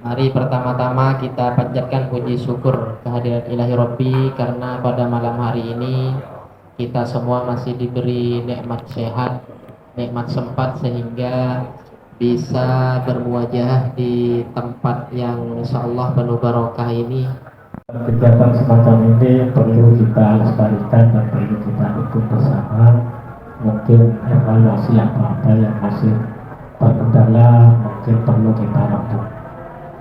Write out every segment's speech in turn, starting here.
Mari pertama-tama kita panjatkan puji syukur kehadirat Ilahi Robbi, karena pada malam hari ini kita semua masih diberi nikmat sehat, nikmat sempat, sehingga bisa bermuajah di tempat yang insya Allah penuh barokah ini. Kegiatan semacam ini perlu kita lestarikan dan perlu kita ikut bersama. Mungkin evaluasi apa-apa yang masih terkendala mungkin perlu kita rangkum,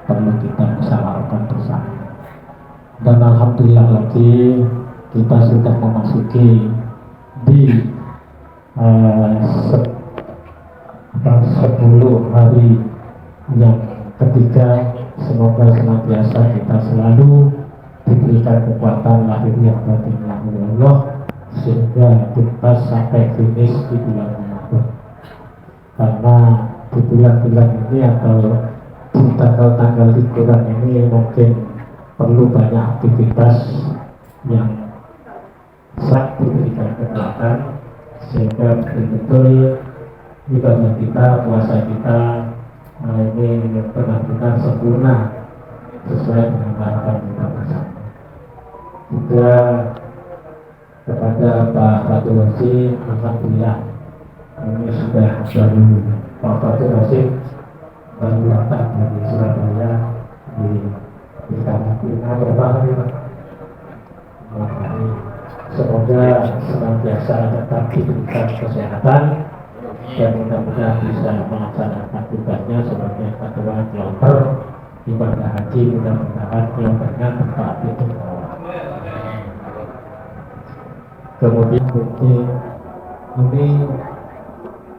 perlu kita musyawarahkan bersama. Dan alhamdulillah lagi kita sudah memasuki di 10 hari yang ketiga. Semoga senantiasa kita selalu diberikan kekuatan lahir yang batin oleh Allah, sehingga kita sampai finish di bulan Ramadan. Karena di bulan-bulan ini atau di tanggal-tanggal liburan ini mungkin perlu banyak aktivitas yang sangat diberikan kekuatan, sehingga betul-betul ibadah kita, puasa kita ini benar-benar sempurna sesuai dengan harapan kita bersama. Juga kepada Pak Fatul Rasid, alhamdulillah ini sudah baru Pak Fatul Rasid baru datang dari Surabaya di karantina berapa hari Pak? Semoga senantiasa tetap diberikan kesehatan dan mudah-mudahan bisa melaksanakan tugasnya sebagai ketua kloter ibadah haji. Mudah-mudahan kloternya tetap itu. Kemudian ini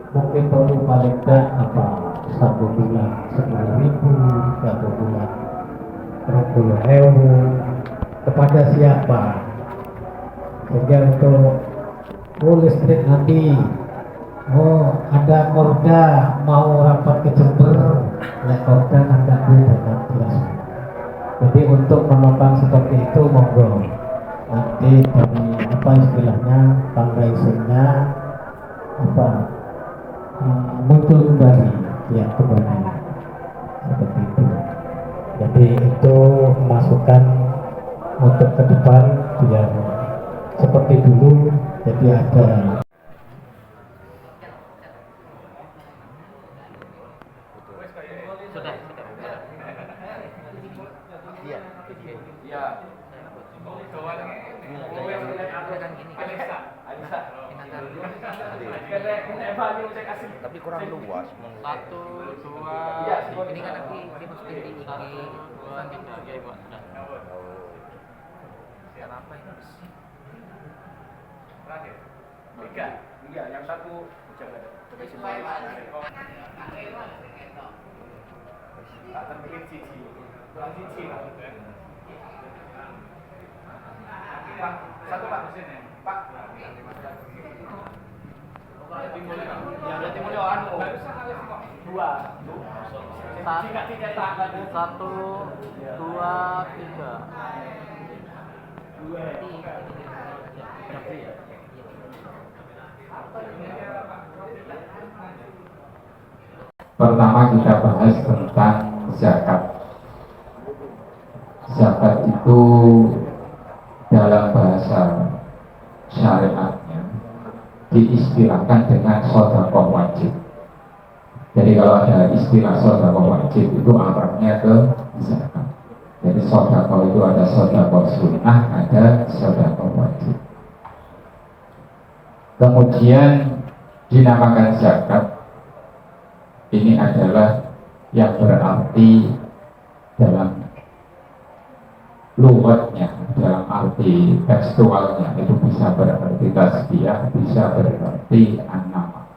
mungkin perlu paling tidak apa 1 bulan 10.000, 1 bulan 20.000 kepada siapa, sehingga untuk listrik nanti ada korda mau rapat ke Jember, korda ada dan jelas. Jadi untuk menopang seperti itu monggo nanti dari apa istilahnya fundraisingnya apa muncul kembali ya kembali seperti itu. Jadi itu masukan untuk ke depan biar seperti dulu, jadi ada tapi kurang luas. 1, 2, ini kan nanti dimasukin di IG, bukan gitu aja buat apa ini? Terakhir, 3, yang 1 jangan. Tak terpilih cici, kurang cici lah. Pak, 1 Pak mesinnya, Pak. Ya berarti mulai anu. 2. 1, 2, 3. Pertama kita bahas tentang zakat. Zakat itu dalam bahasa syariatnya diistilahkan dengan sedekah wajib. Jadi kalau ada istilah sedekah wajib itu arahnya ke zakat. Jadi sedekah itu ada sedekah sunnah, ada sedekah wajib. Kemudian dinamakan zakat. Ini adalah yang berarti dalam lugatnya, dalam arti tekstualnya itu bisa berarti tasbih, bisa berarti an-nama.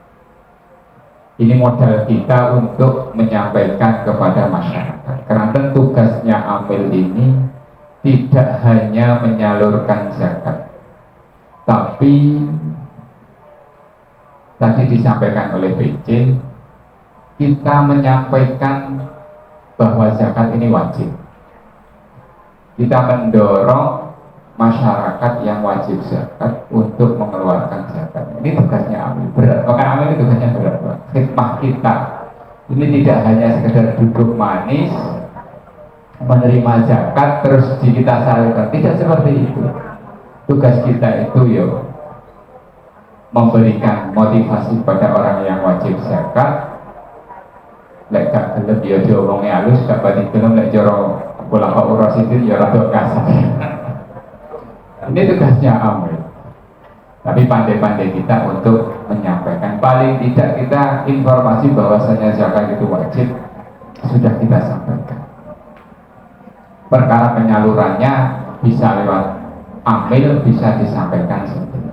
Ini modal kita untuk menyampaikan kepada masyarakat. Karena tugasnya amil ini tidak hanya menyalurkan zakat, tapi tadi disampaikan oleh BC, kita menyampaikan bahwa zakat ini wajib. Kita mendorong masyarakat yang wajib zakat untuk mengeluarkan zakat. Ini tugasnya amil berat. Bukan amil itu tugasnya berat. Khidmah kita ini tidak hanya sekedar duduk manis menerima zakat terus kita salurkan. Tidak seperti itu. Tugas kita itu memberikan motivasi pada orang yang wajib zakat. Lek gak gelem ya diomongi halus, gak balik gelem lek joro kula kok urositin ya rada kasar. Ini tugasnya Amil. Tapi pandai-pandai kita untuk menyampaikan. Paling tidak kita informasi bahwasanya zakat itu wajib sudah kita sampaikan. Perkara penyalurannya bisa lewat Amil, bisa disampaikan sendiri.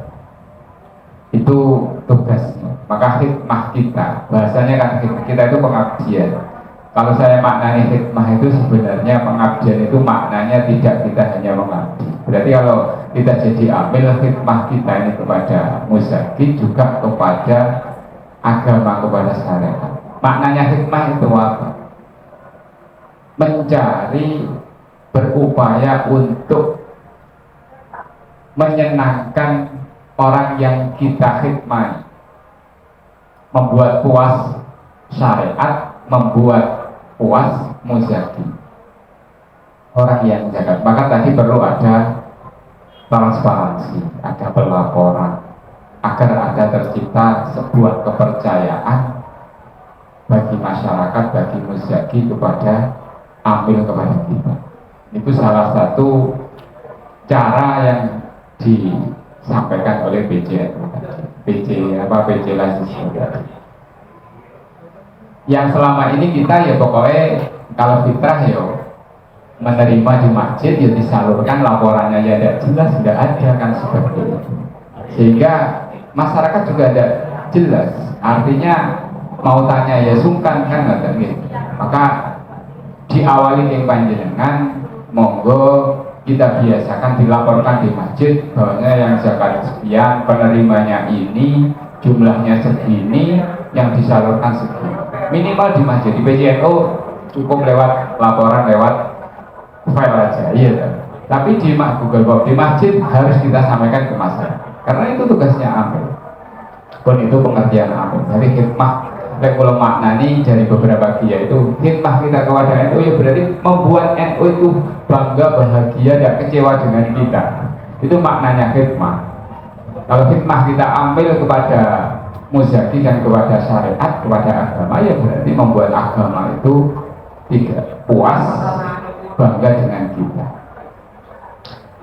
Itu tugasnya. Maka hikmah kita, bahasanya kan hikmah kita itu pengabdian. Kalau saya maknanya hikmah itu sebenarnya pengabdian itu maknanya tidak kita hanya mengabdi. Berarti kalau kita jadi amil, hikmah kita ini kepada muzaki juga kepada agama, kepada syariat. Maknanya hikmah itu apa? Mencari, berupaya untuk menyenangkan orang yang kita hikmah, membuat puas syariat, membuat puas muzaki, orang yang zakat. Maka tadi perlu ada transparansi, ada pelaporan, agar ada tercipta sebuah kepercayaan bagi masyarakat, bagi muzaki kepada ambil kepada kita. Itu salah satu cara yang disampaikan oleh PJ yang selama ini kita ya pokoknya kalau fitrah ya menerima di masjid ya disalurkan, laporannya ya tidak jelas, tidak ada kan seperti itu, sehingga masyarakat juga ada jelas, artinya mau tanya ya sungkan kan nggak gitu. Maka diawali yang panjenengan monggo kita biasakan dilaporkan di masjid bahwa yang zakat sekian, penerimanya ini, jumlahnya segini, yang disalurkan segini. Minimal di masjid, di PJNU cukup lewat laporan, lewat file aja, iya kan? Tapi di Google Doc, di masjid harus kita sampaikan ke masyarakat, karena itu tugasnya amil. Pun itu pengertian amil. Jadi hikmah, kalau maknani dari beberapa kiai itu hikmah kita kepada NU ya berarti membuat NU itu bangga, bahagia, tidak kecewa dengan kita. Itu maknanya hikmah. Kalau hikmah kita ambil kepada muzaki dan kepada syariat, kepada agama, ya berarti membuat agama itu tidak puas, bangga dengan kita.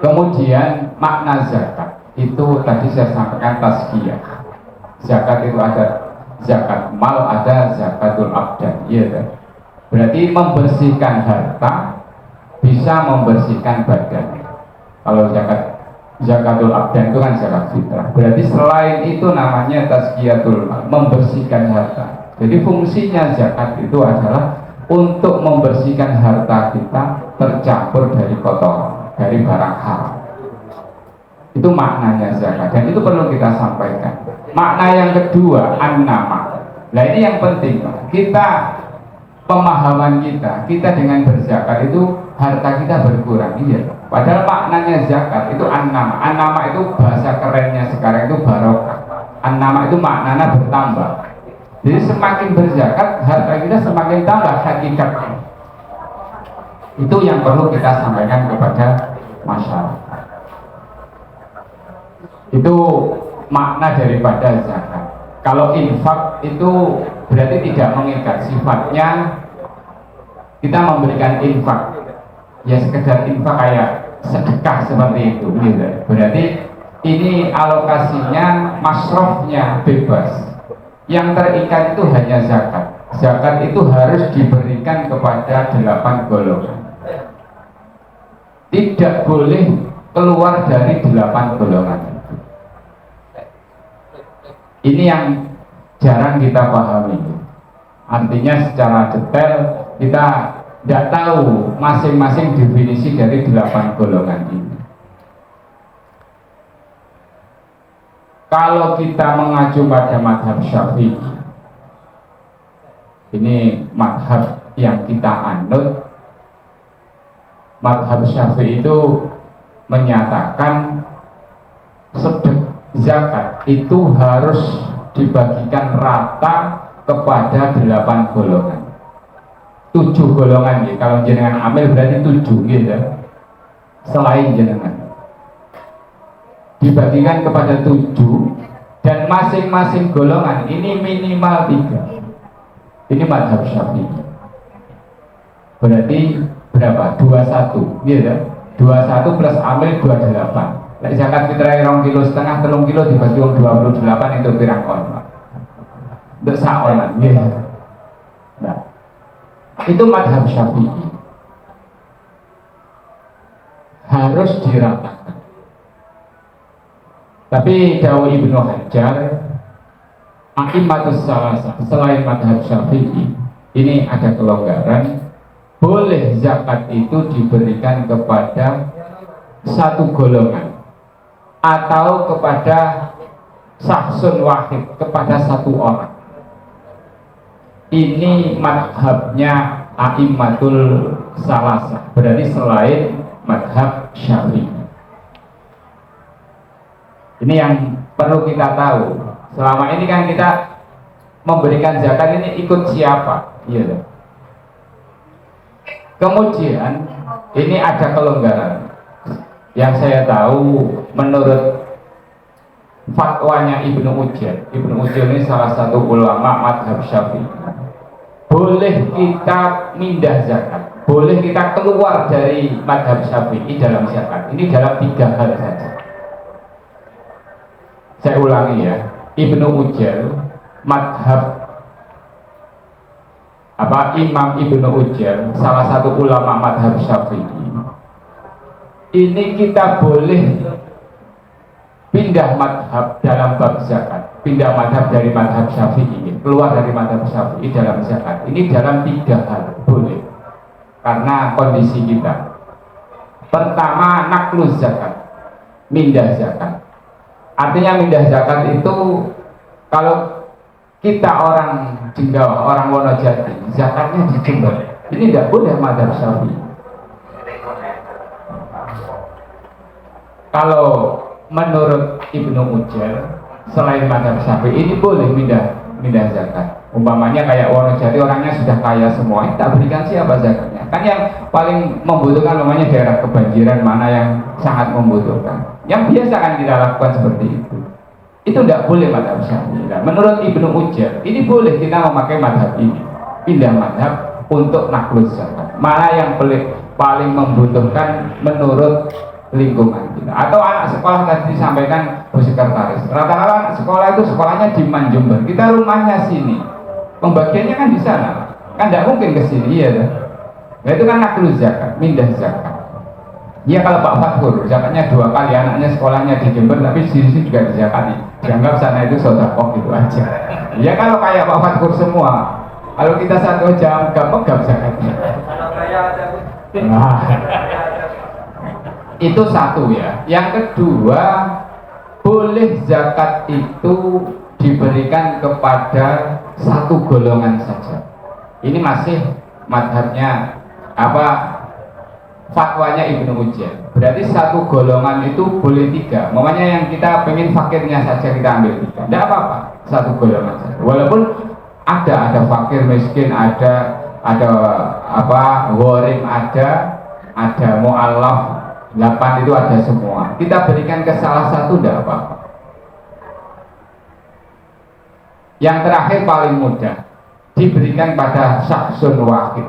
Kemudian makna zakat itu tadi saya sampaikan tazkiyah. Zakat itu ada zakat mal, ada zakatul abdan, iya kan? Berarti membersihkan harta bisa membersihkan badan. Kalau zakatul abdan itu kan zakat fitrah. Berarti selain itu namanya tazkiyatul mal, membersihkan harta. Jadi fungsinya zakat itu adalah untuk membersihkan harta kita tercampur dari kotoran, dari barang haram. Itu maknanya zakat, dan itu perlu kita sampaikan. Makna yang kedua, an-nama. Nah ini yang penting, kita pemahaman kita dengan berzakat itu harta kita berkurang, iya. Padahal maknanya zakat itu an-nama. An-nama itu bahasa kerennya sekarang itu barokah. An-nama itu maknanya bertambah. Jadi semakin berzakat harta kita semakin tambah hakikatnya. Itu yang perlu kita sampaikan kepada masyarakat. Itu makna daripada zakat. Kalau infak itu berarti tidak mengikat, sifatnya kita memberikan infak ya sekedar infak kayak sedekah seperti itu gitu. Berarti ini alokasinya, masrofnya bebas. Yang terikat itu hanya zakat. Zakat itu harus diberikan kepada 8 golongan. Tidak boleh keluar dari 8 golongan. Ini yang jarang kita pahami. Artinya secara detail kita tidak tahu masing-masing definisi dari 8 golongan ini. Kalau kita mengacu pada madhab Syafi'i, ini madhab yang kita anut. Madhab Syafi'i itu menyatakan zakat itu harus dibagikan rata kepada 8 golongan. 7 golongan ya. Kalau jenengan amil berarti 7 gitu. Selain jenengan dibagikan kepada 7 dan masing-masing golongan ini minimal 3. Ini mazhab Syafi'i. Berarti berapa? 21 gitu. 21 plus amil 28. Lek zakat fitrah 2,5 kilo, 3 kilo dibagi 28 itu pirang on. Untuk saonan gitu. Nah, itu mazhab Syafi'i. Harus diratakan. Tapi dawuh Ibnu Hajar, A'immatus Salasah selain mazhab Syafi'i ini ada kelonggaran. Boleh zakat itu diberikan kepada satu golongan atau kepada sahsun wahid, kepada satu orang. Ini madhabnya A'immatul Salasah, berarti selain madhab Syafi'i. Ini yang perlu kita tahu. Selama ini kan kita memberikan zakat ini ikut siapa? Iya. Kemudian ini ada kelonggaran. Yang saya tahu menurut fatwanya Ibnu Ujair. Ibnu Ujair ini salah satu ulama madhab Syafi'i. Boleh kita mindah zakat, boleh kita keluar dari madhab Syafi'i dalam zakat. Ini dalam 3 hal saja. Saya ulangi ya, Ibnu Ujair madhab Imam Ibnu Ujair, salah satu ulama madhab Syafi'i. Ini kita boleh pindah madhab dalam bab zakat, pindah madhab dari madhab Syafi'i, keluar dari madhab Syafi'i dalam zakat. Ini dalam 3 hal boleh, karena kondisi kita. Pertama, nakluz zakat, mindah zakat. Artinya mindah zakat itu kalau kita orang Jenggawa, orang Wonojati, zakatnya di Jember, ini tidak boleh madhab Syafi'i. Kalau menurut Ibnu Ujair, selain madhab Syafi'i ini boleh mindah zakat. Umpamanya kayak Wonojati, orangnya sudah kaya semua, tak berikan siapa zakatnya? Kan yang paling membutuhkan umpamanya daerah kebanjiran, mana yang sangat membutuhkan. Yang biasa kan kita lakukan seperti itu. Itu tidak boleh madhab Syafi'i. Menurut Ibnu Ujair, ini boleh kita memakai madhab ini, pindah madhab untuk nakluz zakat. Mana yang paling membutuhkan menurut lingkungan kita. Atau anak sekolah tadi disampaikan Bu Sekretaris, rata-rata anak sekolah itu sekolahnya di Manjumber, kita rumahnya sini, pembagiannya kan di sana, kan tidak mungkin ke sini, iya kan? Nah itu kan nakluz zakat, mindah zakat. Ya kalau Pak Fathur, zakatnya 2 kali, anaknya sekolahnya di Jember, tapi di sini juga dizakati, dianggap sana itu sedekah gitu aja. Ya kalau kayak Pak Fathur semua, kalau kita satu jam gak pegang zakatnya. Nah, itu satu ya. Yang kedua, boleh zakat itu diberikan kepada satu golongan saja. Ini masih madhabnya fatwanya Ibnu Ujair. Berarti satu golongan itu boleh 3. Makanya yang kita pengen fakirnya saja kita ambil 3. Tidak apa-apa, satu golongan saja. Walaupun ada fakir miskin, ada gharim, ada mu'allaf 8 itu ada semua. Kita berikan ke salah satu tidak apa-apa. Yang terakhir paling mudah, diberikan pada syaksun wahid.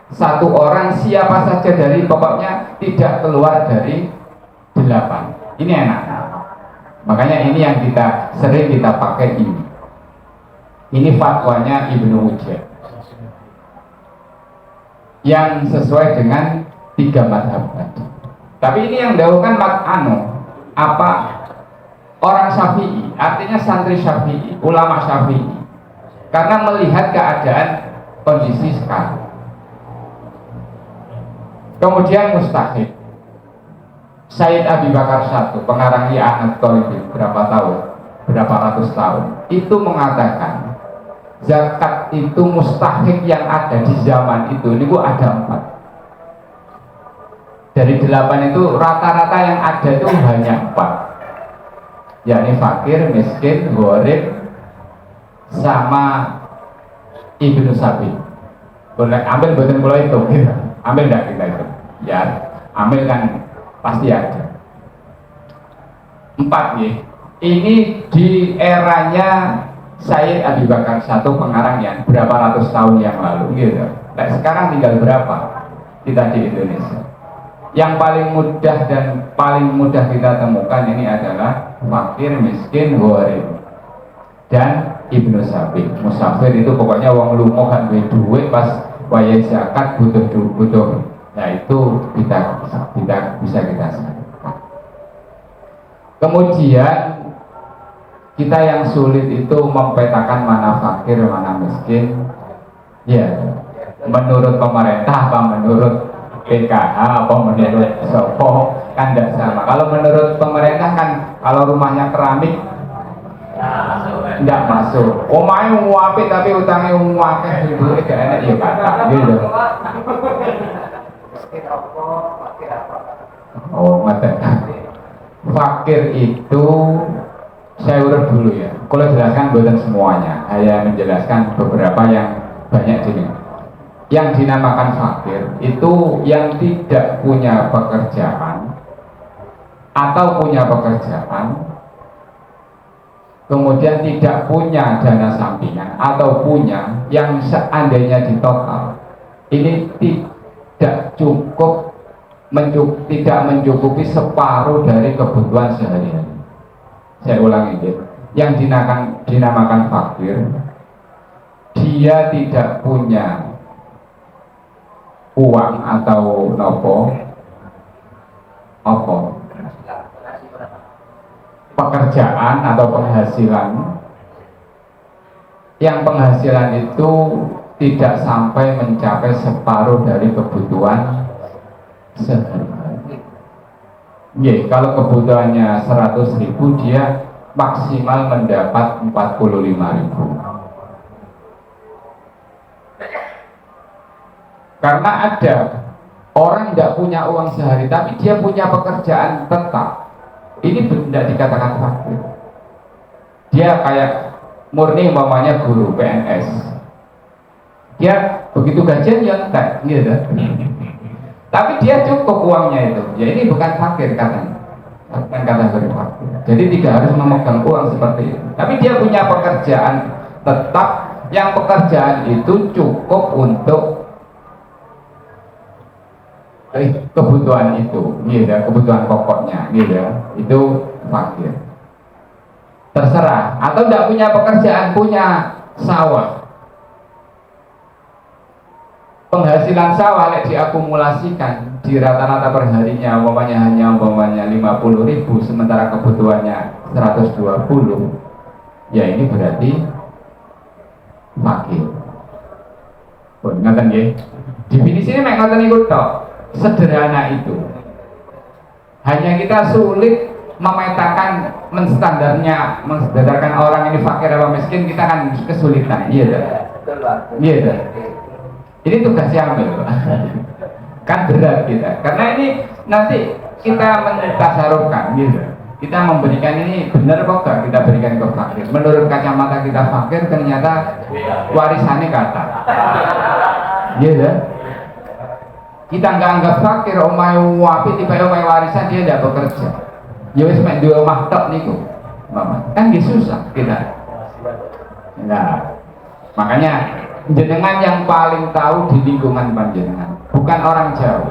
Satu orang siapa saja, dari pokoknya tidak keluar dari 8. Ini enak. Makanya ini yang sering kita pakai ini. Ini fatwanya Ibnu Ujair yang sesuai dengan 3 madhab tadi. Tapi ini yang dahulukan orang Syafi'i, artinya santri Syafi'i, ulama Syafi'i, karena melihat keadaan kondisi sekarang. Kemudian mustahid, Sayyid Abi Bakar I, pengarang I'anat Thalibin, berapa ratus tahun, itu mengatakan zakat itu mustahid yang ada di zaman itu, ini ada 4. Dari 8 itu rata-rata yang ada itu hanya 4, yakni fakir, miskin, gharib, sama Ibnu Sabil. boleh ambil boten kula itu gitu. Ambil enggak kita itu ya, ambil kan pasti ada. 4 nih, ini di eranya Sayyid Abu Bakar satu pengarang yang berapa ratus tahun yang lalu gitu. Nah, sekarang tinggal berapa kita di Indonesia? Yang paling mudah dan paling mudah kita temukan ini adalah fakir, miskin, gharib dan Ibnu Sabi. Musafir itu pokoknya wong lumo kan duit pas wayah zakat butuh. Nah itu kita bisa kita sadar. Kemudian kita yang sulit itu mempetakan mana fakir, mana miskin. Ya, menurut pemerintah apa menurut PKH apa menurut Sopo kan tidak sama. Kalau menurut pemerintah kan kalau rumahnya keramik tidak masuk. Omahnya muapit tapi utangnya muakeh itu gak enak ya kata gitu. Oh mata. Fakir itu saya urut dulu ya. Kalau jelaskan bukan semuanya, hanya menjelaskan beberapa yang banyak jenis. Yang dinamakan fakir itu yang tidak punya pekerjaan atau punya pekerjaan kemudian tidak punya dana sampingan atau punya yang seandainya di total ini tidak cukup tidak mencukupi separuh dari kebutuhan sehari-hari. Saya ulangi gitu. Yang dinamakan fakir, dia tidak punya uang atau pekerjaan atau penghasilan yang penghasilan itu tidak sampai mencapai separuh dari kebutuhan sehari-hari. Kalau kebutuhannya 100.000 dia maksimal mendapat 45.000. Karena ada orang tidak punya uang sehari tapi dia punya pekerjaan tetap, ini tidak dikatakan fakir. Dia kayak murni umpamanya guru PNS, dia begitu gajian ya entek gitu. Tapi dia cukup uangnya itu, ya ini bukan fakir katanya, bukan kategori fakir. Jadi tidak harus memegang uang seperti itu. Tapi dia punya pekerjaan tetap, yang pekerjaan itu cukup untuk kebutuhan itu, gitu, kebutuhan pokoknya, gitu, itu fakir. Terserah, atau tidak punya pekerjaan, punya sawah. Penghasilan sawah diakumulasikan di rata-rata perharinya hanya 50.000 sementara kebutuhannya 120, ya ini berarti fakir. Ngeten nggih. Definisinya mek ngoten niku tok. Sederhana itu. Hanya kita sulit memetakan menstandarkan orang ini fakir atau miskin, kita kan kesulitan. Iya dah. Iya dah. Ini tugas yang kan berat kita. Karena ini nanti kita mentasarufkan gitu. Kita memberikan ini benar kok gak kita berikan ke fakir. Menurut kacamata kita fakir, ternyata warisannya kata. Iya dah. Kita nggak anggap fakir, omai wapi tiba omai warisan dia tidak bekerja. Ya wis mek duwe omah tok niku. Kan susah kita. Nah, makanya jenengan yang paling tahu di lingkungan panjenengan, bukan orang jauh.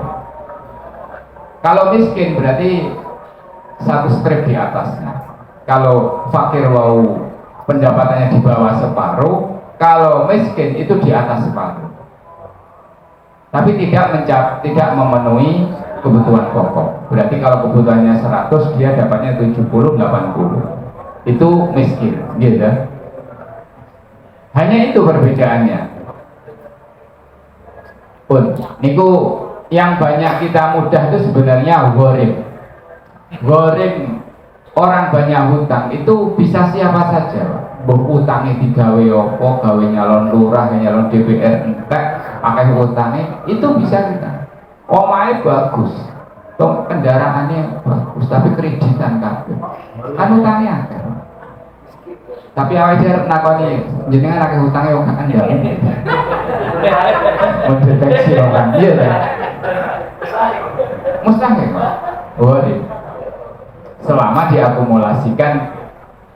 Kalau miskin berarti satu strip di atasnya. Kalau fakir wau pendapatannya di bawah separuh, kalau miskin itu di atas separuh. Tapi tidak memenuhi kebutuhan pokok. Berarti kalau kebutuhannya 100 dia dapatnya 70-80. Itu miskin, gitu. Hanya itu perbedaannya. Pun, niku yang banyak kita mudah itu sebenarnya gharib. Gharib, orang banyak hutang itu bisa siapa saja. Utangnya digawe opo, gawe nyalon lurah, nyalon DPR entek, akeh utangnya itu bisa kita. Omahe bagus, kendaraannya bagus, tapi kreditan kabeh. Kan utangnya akeh. Tapi awake dhewe nakoni jenengan akeh utangnya kok kan ya. mendeteksi orang, iya kan? Mustahil, Pak. Boleh. Selama diakumulasikan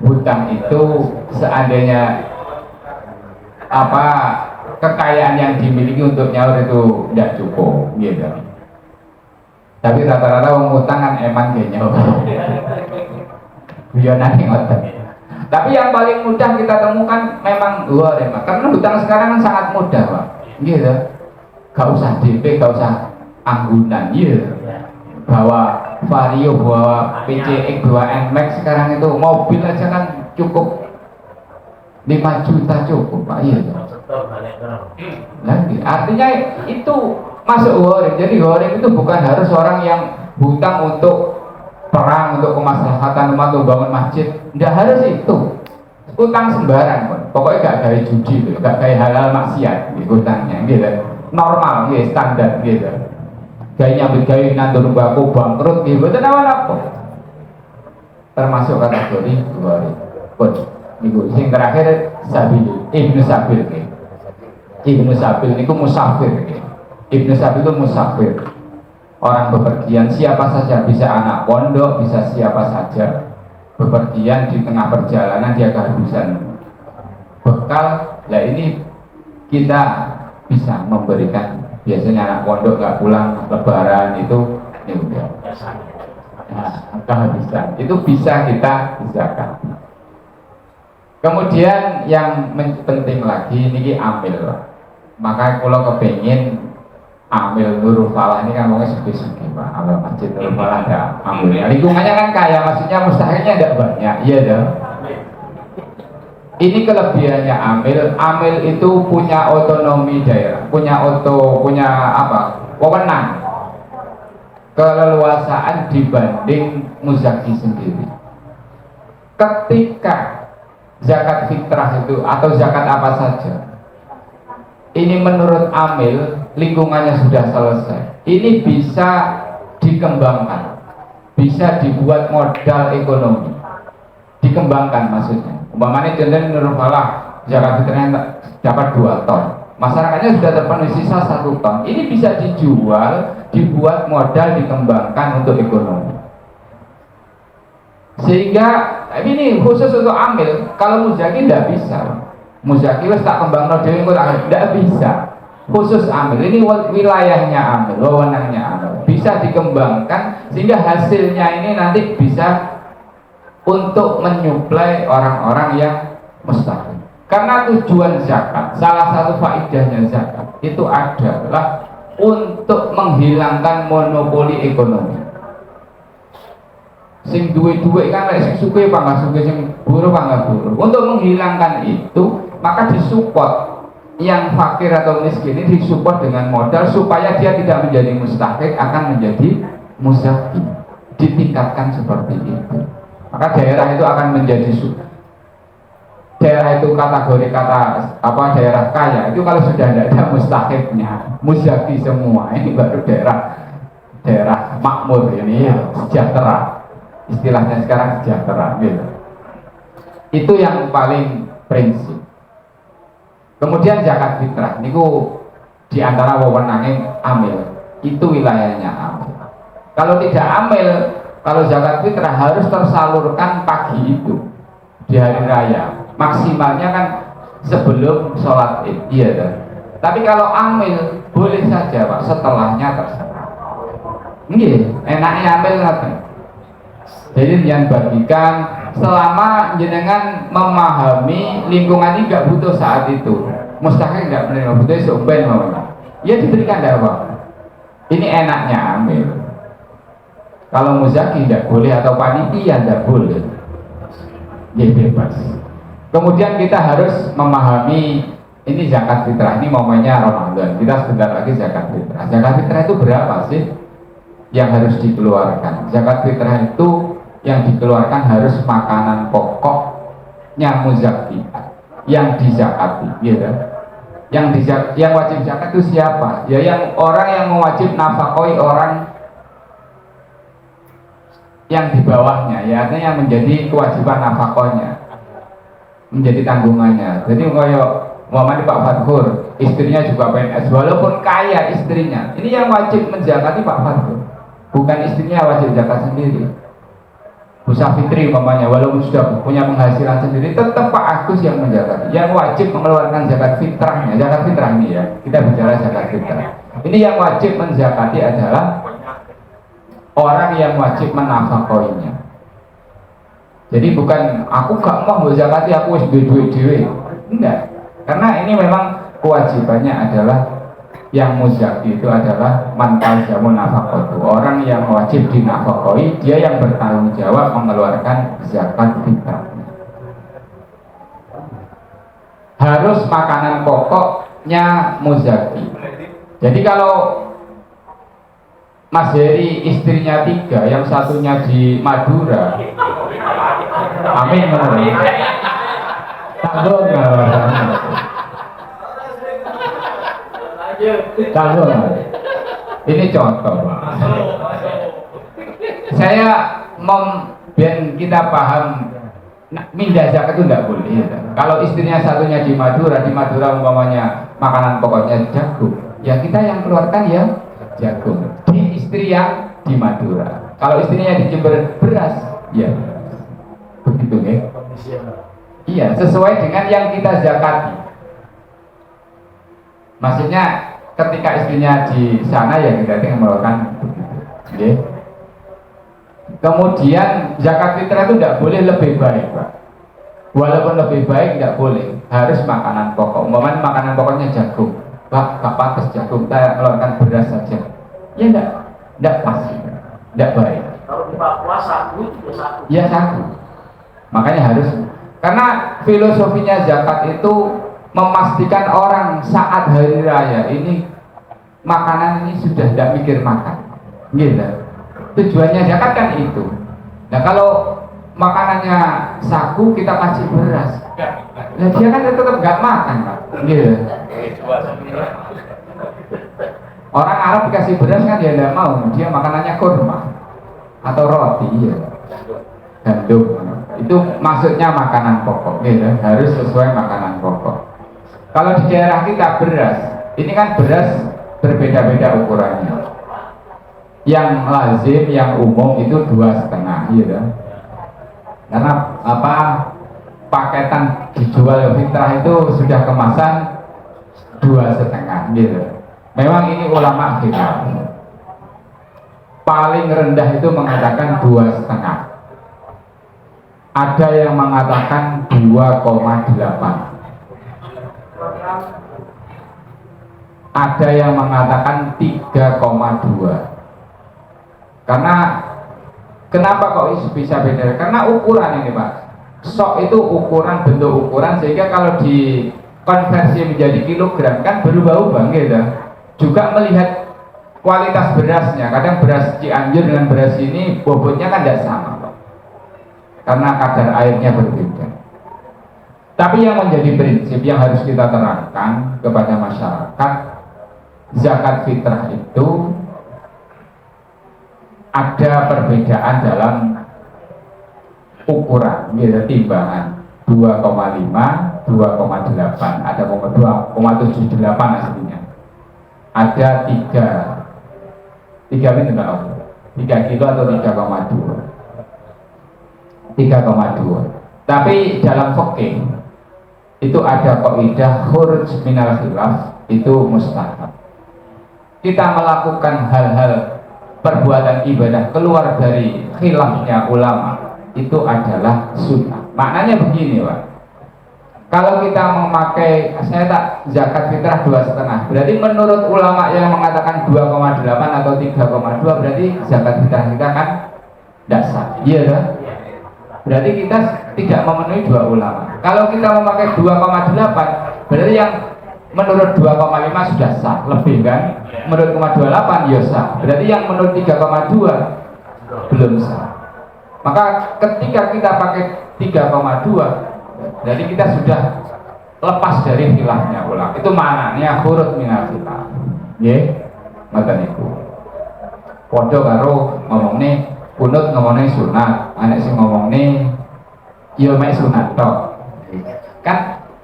hutang itu seandainya apa kekayaan yang dimiliki untuk nyaur itu tidak cukup, gitu. Tapi rata-rata orang hutang kan emang gak nyaur. Biar nanti ngotot. Tapi yang paling mudah kita temukan memang luar ya, Pak. Karena hutang sekarang kan sangat mudah, Pak. Gitu. Gak usah DP, gak usah anggunan, gitu. Bawa Vario, bawa PCX, bawa NMAX sekarang itu mobil aja kan cukup 5 juta cukup, Pak. Iya. Lagi, artinya itu masuk horing. Jadi horing itu bukan harus orang yang hutang untuk perang, untuk kemaslahatan umat, untuk bangun masjid. Tidak harus itu. Utang sembarang, Pak. Pokoknya gak kayak judi, gak kayak halal maksiat, gitu, hutangnya, gitu. Normal, gitu, standar, gitu. Gaya nyambut gaya nandur baku bangkrut, gitu. Itu apa? Termasuk kategori horing. Pun, niku sing terakhir Sabil, Ibnu Sabil, gitu. Ibnu Sabil itu musafir, gitu. Ibnu Sabil itu musafir. Orang bepergian, siapa saja, bisa anak pondok, bisa siapa saja bepergian di tengah perjalanan dia kehabisan bekal. Nah ini kita bisa memberikan, biasanya anak pondok nggak pulang lebaran itu ya udah, nah, kehabisan itu bisa kita zakat. Kemudian yang penting lagi ini amil, maka kalau kepingin ambil Nurul Falah ini kan mungkin sugi-sugi, Pak. Kalau masjid Nurul Falah ada ambilnya, lingkungannya kan kaya, maksudnya mustahilnya tidak banyak, iya dong. Ini kelebihannya amil. Amil itu punya otonomi daerah, punya apa? Wewenang, keleluasaan dibanding muzaki sendiri. Ketika zakat fitrah itu atau zakat apa saja, ini menurut amil lingkungannya sudah selesai, ini bisa dikembangkan, bisa dibuat modal ekonomi, dikembangkan maksudnya. Umpamanya contohnya menurut Falah zakat fitrahnya dapat 2 ton, masyarakatnya sudah terpenuhi sisa 1 ton, ini bisa dijual, dibuat modal, dikembangkan untuk ekonomi. Sehingga ini khusus untuk amil. Kalau muzaki tidak bisa. Muzaki wis tak kembang dhewe engko tidak bisa. Khusus amil ini wilayahnya amil, wewenangnya amil. Bisa dikembangkan sehingga hasilnya ini nanti bisa untuk menyuplai orang-orang yang mustahil. Karena tujuan zakat, salah satu faedahnya zakat itu adalah untuk menghilangkan monopoli ekonomi. Sing duwe-duwe kan sing suke apa nggak suke, sing buruh apa nggak buruh. Untuk menghilangkan itu, maka disupport yang fakir atau miskin ini disupport dengan modal supaya dia tidak menjadi mustahik, akan menjadi muzaki. Ditingkatkan seperti itu. Maka daerah itu akan menjadi daerah itu kategori daerah kaya itu kalau sudah tidak ada mustahiknya, muzaki semua, ini baru daerah makmur, ini sejahtera. Istilahnya sekarang sejahtera, gitu. Itu yang paling prinsip. Kemudian zakat fitrah niku diantara wewenangnya amil, itu wilayahnya amil. Kalau tidak amil, kalau zakat fitrah harus tersalurkan pagi itu di hari raya, maksimalnya kan sebelum sholat id, iya kan? Tapi kalau amil boleh saja, Pak, setelahnya terserah. Nggih, enaknya amil kan. Jadi jangan bagikan selama jenengan memahami lingkungan ini nggak butuh saat itu, mustahil nggak menerima, butuh soben maunya, ya diberikan dakwah. Ini enaknya ambil. Kalau muzaki tidak boleh atau panitia tidak boleh, ya bebas. Kemudian kita harus memahami ini zakat fitrah, ini momennya Ramadan, kita sebentar lagi zakat fitrah. Zakat fitrah itu berapa sih yang harus dikeluarkan? Zakat fitrah itu yang dikeluarkan harus makanan pokoknya muzaki, yang dizakati, gitu. Yang wajib zakat itu siapa? Ya yang orang yang mewajib nafakoi orang yang di bawahnya, ya artinya yang menjadi kewajiban nafakohnya, menjadi tanggungannya. Jadi kayak Muhammad Pak Fathur, istrinya juga PNS, walaupun kaya istrinya, ini yang wajib menzakati Pak Fathur, bukan istrinya wajib zakat sendiri. Bu Safitri umpamanya, walaupun sudah punya penghasilan sendiri, tetap Pak Agus yang menzakati, yang wajib mengeluarkan zakat fitrahnya. Zakat fitrah ini ya, kita bicara zakat fitrah. Ini yang wajib menzakati adalah orang yang wajib menafkahinya. Jadi bukan aku gak mau zakati, aku wis duwe dhewe. Enggak. Karena ini memang kewajibannya adalah yang muzaki itu adalah man talzamun nafaqatu. Orang yang wajib dinafkahi, dia yang bertanggung jawab mengeluarkan zakat fitrah. Harus makanan pokoknya muzaki. Jadi kalau Mas Heri istrinya 3, yang satunya di Madura. Amin benar. Tanggung nggak? Ini contoh, Pak. Saya biar kita paham, mindah zakat itu tidak boleh. Kalau istrinya satunya di Madura umpamanya makanan pokoknya jagung, ya kita yang keluarkan ya jagung. Di istri yang di Madura. Kalau istrinya di Jember beras, ya begitu ya. Iya, sesuai dengan yang kita zakati. Maksudnya ketika istrinya di sana ya kita tinggal mengeluarkan begitu. Okay. Kemudian zakat fitrah itu tidak boleh lebih baik, Pak. Walaupun lebih baik tidak boleh, harus makanan pokok. Umpamanya makanan pokoknya jagung, Pak, gak pantas jagung, kita keluarkan beras saja. Ya tidak pas, tidak baik. Kalau di Papua sagu juga sagu. Ya sagu. Makanya harus, karena filosofinya zakat itu memastikan orang saat hari raya ini makanan ini sudah tidak mikir makan, gitu. Tujuannya zakat kan itu. Nah kalau makanannya sagu kita kasih beras, nah dia kan tetap nggak makan, Pak, gitu. Orang Arab dikasih beras kan dia tidak mau, dia makanannya kurma atau roti, ya. Gandum. Itu maksudnya makanan pokok, gitu. Harus sesuai makanan pokok. Kalau di daerah kita beras, ini kan beras berbeda-beda ukurannya. Yang lazim, yang umum itu 2,5, gitu. Karena apa? Paketan dijual fitrah itu sudah kemasan 2,5, gitu. Memang ini ulama khilaf. Paling rendah itu mengatakan 2,5. Ada yang mengatakan 2,8. Ada yang mengatakan 3,2. Karena kenapa kok bisa beda? Karena ukuran ini, Pak. Sok itu ukuran, bentuk ukuran, sehingga kalau dikonversi menjadi kilogram kan berubah-ubah, gitu. Juga melihat kualitas berasnya. Kadang beras Cianjur dengan beras ini bobotnya kan tidak sama, Pak. Karena kadar airnya berbeda. Tapi yang menjadi prinsip yang harus kita terangkan kepada masyarakat, zakat fitrah itu ada perbedaan dalam ukuran, gitu, timbangan 2,5, 2,8, ada 2,78 aslinya. Ada 3 kilo atau 3,2. Tapi dalam fikih itu ada kaidah khuruj minal khilaf, itu mustahab. Kita melakukan hal-hal perbuatan ibadah keluar dari khilafnya ulama itu adalah sunnah. Maknanya begini, Pak. Kalau kita memakai, saya tak zakat fitrah 2,5, berarti menurut ulama yang mengatakan 2,8 atau 3,2 berarti zakat fitrah kita kan tidak sah. Iya kan? Berarti kita tidak memenuhi dua ulama. Kalau kita memakai 2,8 berarti yang menurut 2,5 sudah sah, lebih kan? Menurut 2,28 ya sah. Berarti yang menurut 3,2 belum sah. Maka ketika kita pakai 3,2 berarti kita sudah lepas dari khilafnya ulama. Itu maknanya khurut minal khilaf. Nggih, ngoten niku. Padha karo ngomongne kunut, ngomongne sunat. Anek sing ngomongne ya mek sunat tok. Kan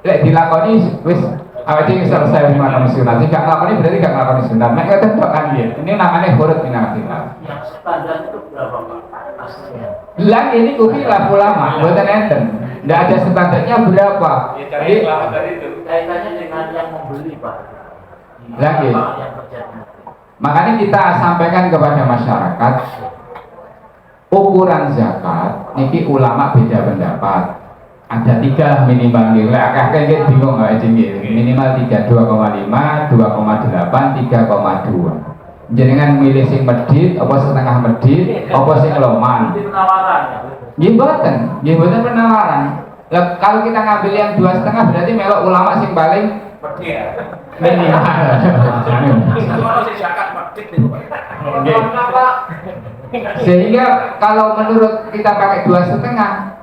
Lek dilakoni wis awake dhewe selesai mengakoni sunat. Jika nglakoni berarti gak nglakoni sunat. Nek ngoten tok kan ya. Ini namanya huruf minakillah. Yang standar itu berapa Pak? Aslinya. Lah ini kuwi lah ulama, mboten enten. Ndak ada standarnya berapa. Jadi Kaitannya dengan yang membeli Pak. Lagi. Yang terjadi. Makanya kita sampaikan kepada masyarakat ukuran zakat niki ulama beda pendapat. Ada 3 minimal nggih. Lek akeh bingung nggak jenenge. Minimal 3, 2,5, 2,8, 3,2. Jenengan milih sing medhit apa setengah medhit apa sing loman. Itu penawaran ya. Nggih mboten penawaran. Lah kalau kita ngambil yang 2,5 berarti melok ulama sing paling minimal. Sehingga kalau menurut kita pakai 2,5,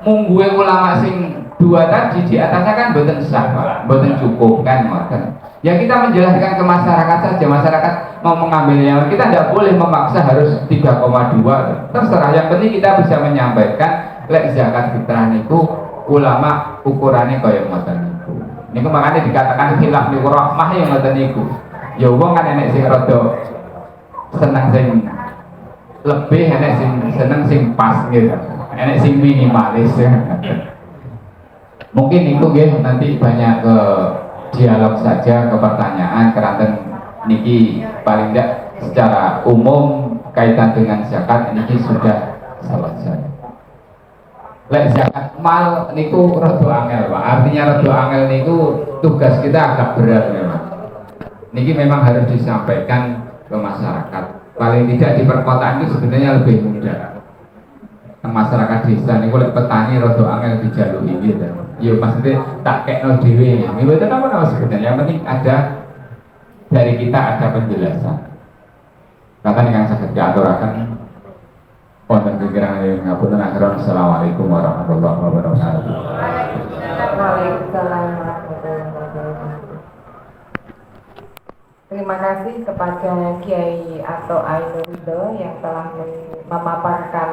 mungguwe ulama sing 2 tadi di atasnya kan mboten sah, Pak. Mboten cukup kan, ngoten. Ya kita menjelaskan ke masyarakat saja, masyarakat mau mengambil yang kita tidak boleh memaksa harus 3,2. Terserah, yang penting kita bisa menyampaikan lek zakat fitrah niku ulama ukurannya kaya ngoten niku. Niku makanya dikatakan khilaf niku rahmah yang ngoten niku. Ya wong kan enek sing rada seneng sing lebih, enek sing seneng sing pas gitu. Enek sing minimalis ya. Mungkin itu nggih nanti banyak ke dialog saja, ke pertanyaan keranten niki paling tidak secara umum kaitan dengan zakat niki sudah selesai. Lek zakat mal niku rada angel, Pak. Artinya rada angel niku tugas kita agak berat memang. Niki memang harus disampaikan ke masyarakat. Paling tidak di perkotaan itu sebenarnya lebih mudah. Masyarakat desa niku lek petani rada angel dijaluki gitu. Ya maksudnya tak kekno dhewe. Niku mboten apa-apa sebenarnya. Yang penting ada dari kita ada penjelasan. Kata yang saged diaturaken wonten pikiran ngapunten akhiran. Assalamualaikum warahmatullahi wabarakatuh. Waalaikumsalam warahmatullahi wabarakatuh. Terima kasih kepada Kiai Ato Ainurido yang telah memaparkan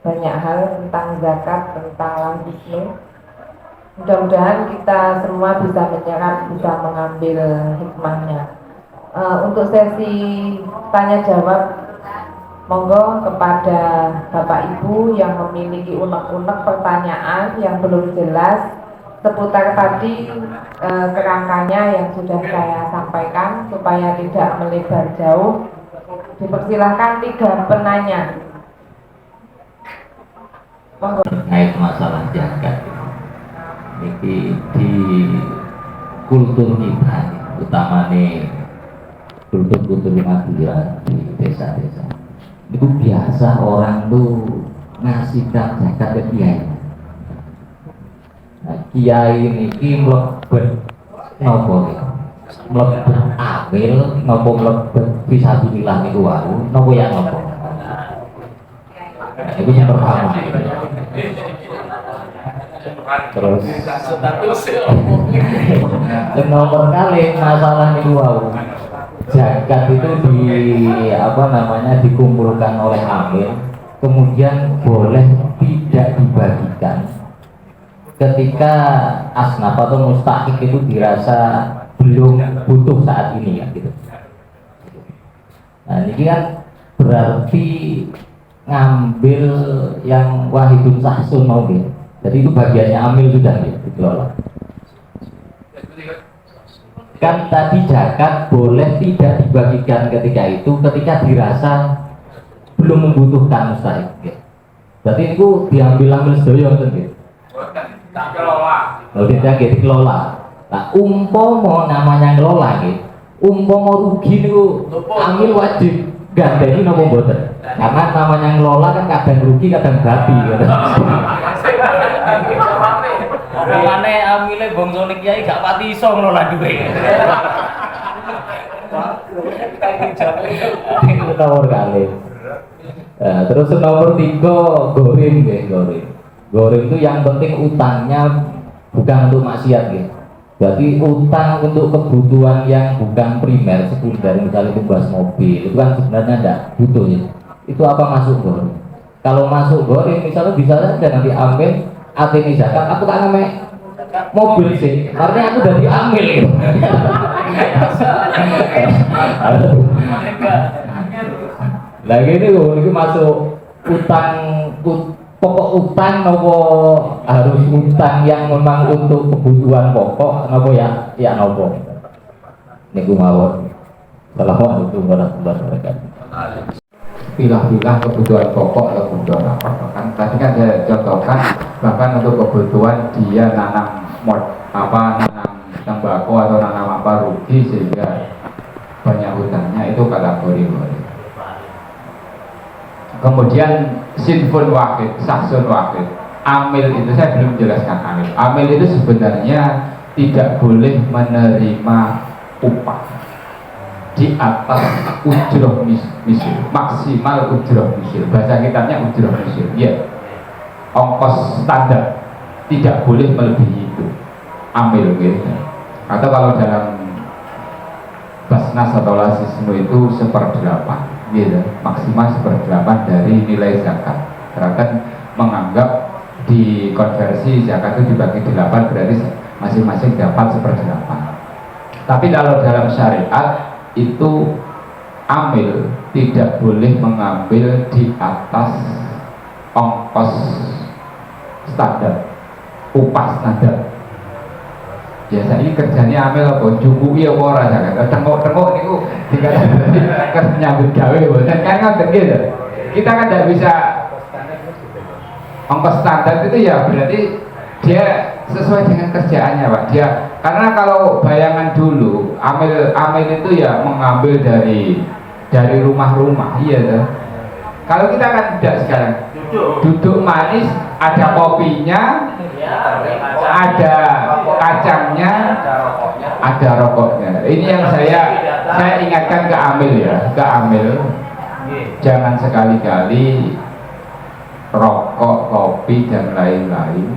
banyak hal tentang zakat, tentang langsung. Mudah-mudahan kita semua bisa menyerap, bisa mengambil hikmahnya. Untuk sesi tanya jawab, monggo kepada Bapak Ibu yang memiliki unek-unek pertanyaan yang belum jelas seputar tadi kerangkanya yang sudah saya sampaikan supaya tidak melebar jauh. Dipersilahkan 3 penanya. Monggo. Terkait masalah zakat ini di kultur kita, utamanya kultur Madura di desa-desa, itu biasa orang tuh ngasihkan zakat ke kiai. Nah, kiai ini mlebet nopo, mlebet amil nopo mlebet fisabilillah niku wae, nopo ya nopo. Nah, itu yang pertama. Terus yang nomor kali masalah itu wow, zakat itu dikumpulkan oleh amil, kemudian boleh tidak dibagikan ketika asnaf atau mustahik itu dirasa belum butuh saat ini ya gitu. Nah ini kan berarti ngambil yang wahidun sahsun mau gitu. Jadi itu bagiannya amil sudah ya, dikelola. Kan tadi zakat boleh tidak dibagikan ketika dirasa belum membutuhkan mustahik. Ya. Berarti itu diambil sedaya gitu. Tak kelola. Lalu dia dikelola. Nah, umpomo namanya ngelola gitu. Umpomo rugi niku amil wajib gandeni napa mboten? Karena namanya ngelola kan kadang rugi kadang babi gitu. Makane amile bongsone kiai gak pati iso ngelola duwe. Itu nomor kali. Nah, terus nomor 3 gorim nggih, gorim. Gorim itu yang penting utangnya bukan untuk maksiat gitu. Berarti utang untuk kebutuhan yang bukan primer, sekunder, misalnya tumbas mobil, itu kan sebenarnya tidak butuh ya. Itu apa masuk gorim? Kalau masuk gorim, misalnya bisa saja nanti ambil atini zakat, aku tak namanya mobil sih, karena aku udah diambil gitu. Lagi ini masuk utang, pokok utang nopo harus utang yang memang untuk kebutuhan pokok nopo ya nopo. Niku mawon. Assalamualaikum warahmatullahi wabarakatuh. Pilah-pilah kebutuhan pokok atau kebutuhan apa kan tadi kan saya contohkan bahkan untuk kebutuhan dia nanam nanam tembakau atau nanam apa rugi sehingga banyak hutangnya, itu kategori. Kemudian sinfun wahid, saksun wahid, amil itu saya belum menjelaskan amil. Amil itu sebenarnya tidak boleh menerima upah di atas ujroh misil, maksimal ujroh misil. Bahasa kitabnya ujroh misil, ya, ongkos standar, tidak boleh melebihi itu. Amil gitu. Atau kalau dalam Basnas atau Lasismu itu 1/8 gitu, maksimal 1/8 dari nilai zakat. Karena kan menganggap di konversi zakat itu dibagi 8 berarti masing-masing dapat 1/8. Tapi kalau dalam syariat itu amil tidak boleh mengambil di atas ongkos standar, upah standar. Biasa ini kerjanya amil apa? Cukupi apa ora jangan. Tengok-tengok niku dikatakan nyambut gawe boten kan ngoten gitu. Kita kan tidak bisa ongkos standar itu ya berarti dia sesuai dengan kerjaannya Pak. Dia karena kalau bayangan dulu amil itu ya mengambil dari rumah-rumah, iya tuh. Kalau kita kan tidak sekarang duduk manis, ada kopinya, ada kacangnya, ada rokoknya. Ini yang saya ingatkan ke amil ya, ke amil. Jangan sekali-kali rokok, kopi dan lain-lain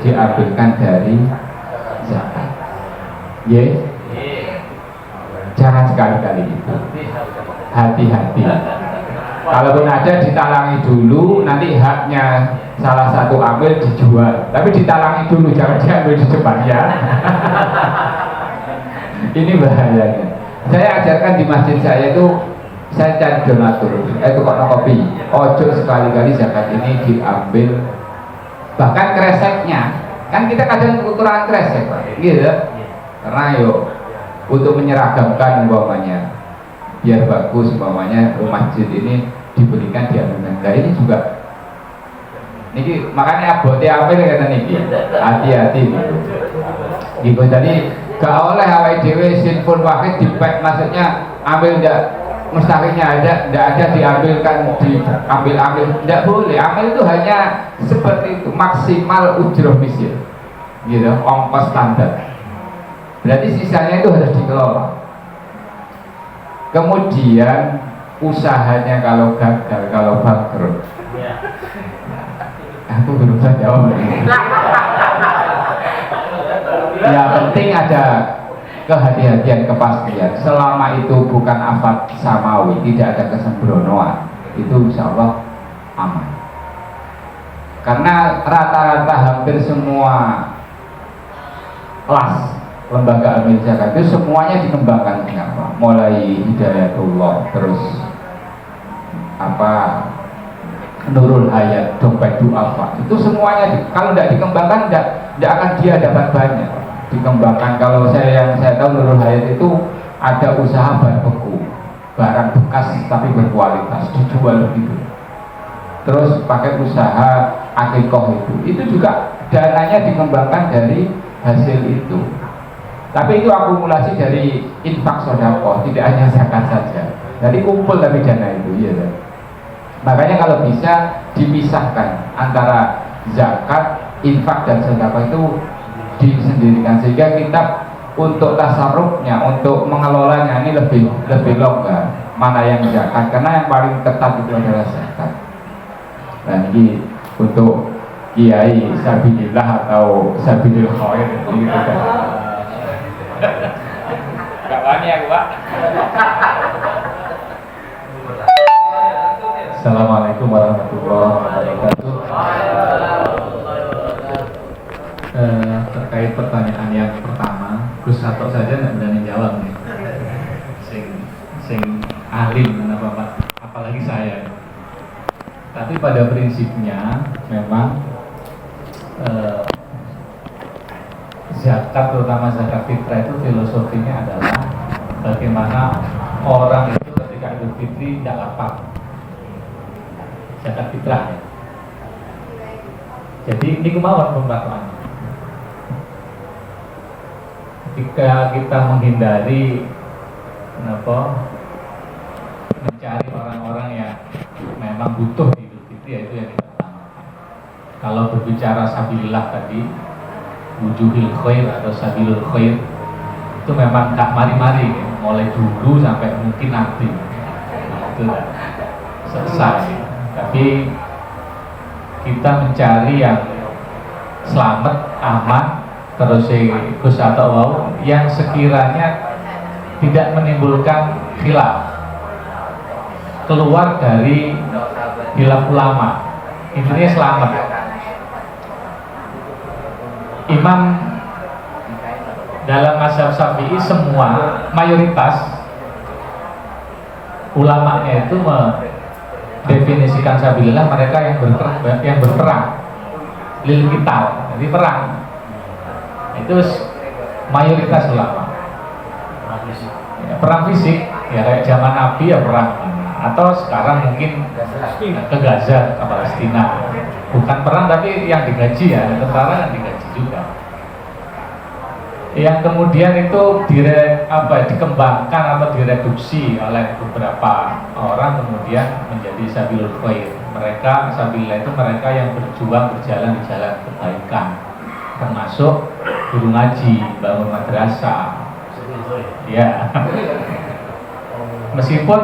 diambilkan dari zakat. Ye, jangan sekali-kali itu. Hati-hati. Kalaupun ada ditalangi dulu, nanti haknya salah satu amil dijual. Tapi ditalangi dulu, jangan diambil di depan ya. Ini bahayanya. Saya ajarkan di masjid saya itu, saya cari donatur, tukang kopi. Ojo sekali-kali zakat ini diambil. Bahkan kreseknya, kan kita kadang kekurangan kresek, Pak. Gitu. Karena yuk untuk menyeragamkan umpamanya biar bagus umpamanya masjid ini diberikan di ambil. Nah ini juga niki makanya abote ambil kata niki hati-hati gitu. Jadi gak oleh awake dhewe sinful wahid dipek, maksudnya ambil ndak mustahilnya tidak ada diambilkan diambil tidak boleh. Ambil itu hanya seperti itu, maksimal ujroh misil gitu, ongkos standar. Berarti sisanya itu harus dikelola. Kemudian usahanya kalau gagal, kalau bangkrut, aku belum bisa jawab. Ya penting ada kehati-hatian, kepastian. Selama itu bukan afat samawi, tidak ada kesembronoan, itu insya Allah aman. Karena rata-rata hampir semua kelas lembaga amil zakat itu semuanya dikembangkan dengan apa? Mulai Hidayatullah, terus apa Nurul Hayat, dompet duafa, itu semuanya kalau tidak dikembangkan tidak akan dia dapat banyak. Dikembangkan, kalau yang saya tahu Nurul Hayat itu ada usaha bahan beku, barang bekas tapi berkualitas, dijual begitu. Terus pakai usaha akikoh itu juga dananya dikembangkan dari hasil itu. Tapi itu akumulasi dari infak sedekah, tidak hanya zakat saja. Jadi kumpul tapi dana itu, ya. Makanya kalau bisa dipisahkan antara zakat, infak dan sedekah itu disendirikan, sehingga kita untuk tasarrufnya, untuk mengelolanya ini lebih longgar. Mana yang zakat? Karena yang paling ketat itu adalah zakat. Dan ini untuk kiai sabilillah atau sabilil khair ini juga. Gak wani aku Pak. Assalamualaikum warahmatullahi wabarakatuh. Terkait pertanyaan yang pertama, Gus Sato saja nggak berani jawab nih. Sing alim kenapa apalagi saya. Tapi pada prinsipnya memang zakat, terutama zakat fitrah itu filosofinya adalah bagaimana orang itu ketika Idul Fitri tidak lapar. Zakat fitrah ya. Jadi ini kemauan pembatasan. Ketika kita menghindari mencari orang-orang yang memang butuh di Idul Fitri, yaitu yang kita utamakan. Kalau berbicara sabilillah tadi, wujuhil khair atau sabilul khair, itu memang gak mari-mari ya. Mulai dulu sampai mungkin nanti itu lah selesai. Tapi kita mencari yang selamat, aman, terus Gus atau wow, yang sekiranya tidak menimbulkan khilaf, keluar dari khilaf ulama, intinya selamat. Imam dalam mazhab Syafi'i semua mayoritas ulamanya itu mendefinisikan sabilillah mereka yang berperang lil qital, jadi perang. Itu mayoritas ulama. Ya, perang fisik ya kayak zaman Nabi ya perang, atau sekarang mungkin ke Gaza, ke Palestina, bukan perang tapi yang digaji ya, tentara yang digaji juga. Yang kemudian itu dikembangkan atau direduksi oleh beberapa orang kemudian menjadi sabilul khair. Mereka sabilillah itu mereka yang berjuang berjalan di jalan kebaikan, termasuk guru ngaji, bangun madrasah. Ya. Meskipun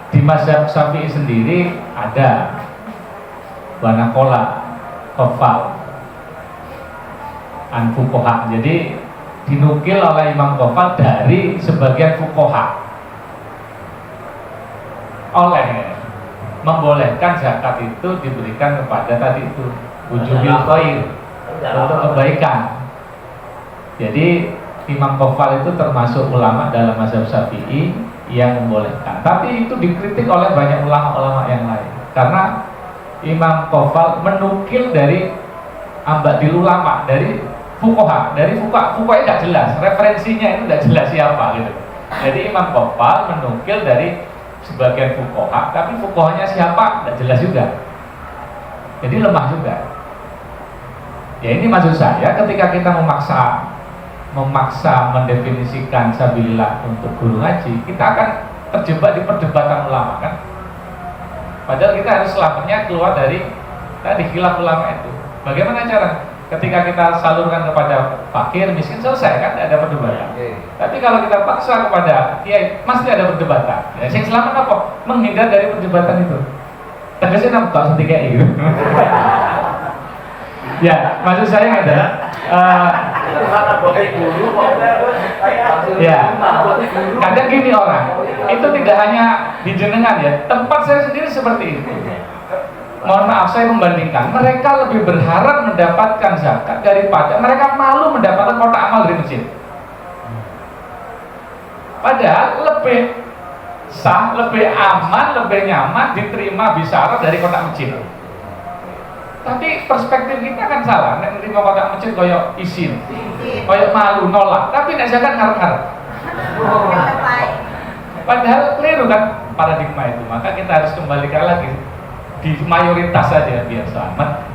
di mazhab Syafi'i sendiri ada wanakola, qofal, an-fuqaha. Jadi dinukil oleh Imam Qofal dari sebagian fuqaha oleh membolehkan zakat itu diberikan kepada tadi itu wujuhil khair, untuk kebaikan. Jadi Imam Qofal itu termasuk ulama dalam mazhab Syafi'i yang membolehkan. Tapi itu dikritik oleh banyak ulama-ulama yang lain karena Imam Qofal menukil dari ambadil ulama, dari fuqaha, dari fuqaha nggak jelas, referensinya itu nggak jelas siapa gitu. Jadi Imam Qofal menukil dari sebagian fuqaha, tapi fuqahanya siapa nggak jelas juga. Jadi lemah juga. Ya ini maksud saya, ketika kita memaksa mendefinisikan sabilillah untuk guru ngaji, kita akan terjebak di perdebatan ulama kan. Padahal kita harus selamatnya keluar dari tadi khilaf ulama itu. Bagaimana cara? Ketika kita salurkan kepada fakir, miskin, selesai kan, tidak ada perdebatan. Tapi kalau kita paksa kepada kiai, pasti ada perdebatan. Ya, yang selamat apa? Menghindar dari perdebatan itu. Tegasnya nampak seperti kayak gitu. Ya, maksud saya adalah ya, kadang gini orang, itu tidak hanya di jenengan ya, tempat saya sendiri seperti itu. Mohon maaf saya membandingkan, mereka lebih berharap mendapatkan zakat daripada mereka malu mendapatkan kotak amal dari masjid. Padahal lebih sah, lebih aman, lebih nyaman diterima bisyarah dari kotak masjid. Tapi perspektif kita kan salah, nek nerima kotak masjid koyo isin, koyo malu nolak, tapi nek zakat ngarep-ngarep. Padahal keliru kan paradigma itu, maka kita harus kembalikan lagi di mayoritas saja biar selamat.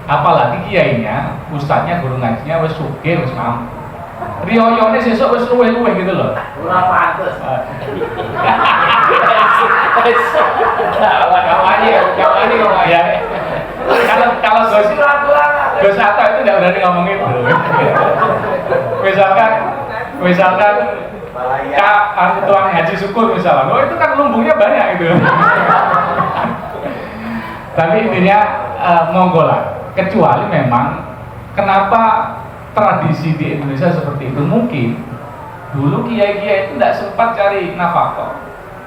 Apalagi kiainya, ustadznya, guru ngajinya wis sugih, wis mampu. Riyoyone sesuk wis luweh-luweh gitu loh. Ora pantes. Kawannya ya. Kalau Gus Sato itu tidak berani ngomong itu. Misalkan tuan haji syukur misalnya, oh itu kan lumbungnya banyak itu. Tapi intinya monggo lah, kecuali memang kenapa tradisi di Indonesia seperti itu. Mungkin dulu kiai-kiai itu tidak sempat cari nafkah,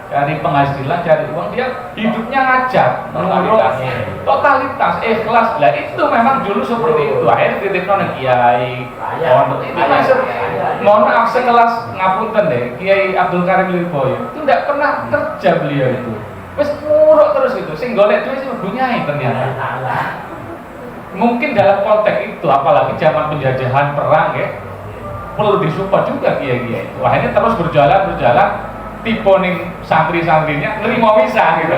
cari penghasilan, cari uang, dia hidupnya ngajak, menurut totalitas, ikhlas. Lah itu memang dulu seperti itu. Akhirnya titipno nang kiai, pondok itu masuk. Mohon maaf sekelas ngapunten deh, Kiai Abdul Karim Lirboyo itu tidak pernah kerja beliau itu. Wes muruk terus itu, sing golek duit sing dunyai ternyata. Mungkin dalam konteks itu, apalagi zaman penjajahan perang ya, perlu disupport juga kiai-kiai itu. Akhirnya terus berjalan, tipe ning santri-santrinya nerima bisa gitu.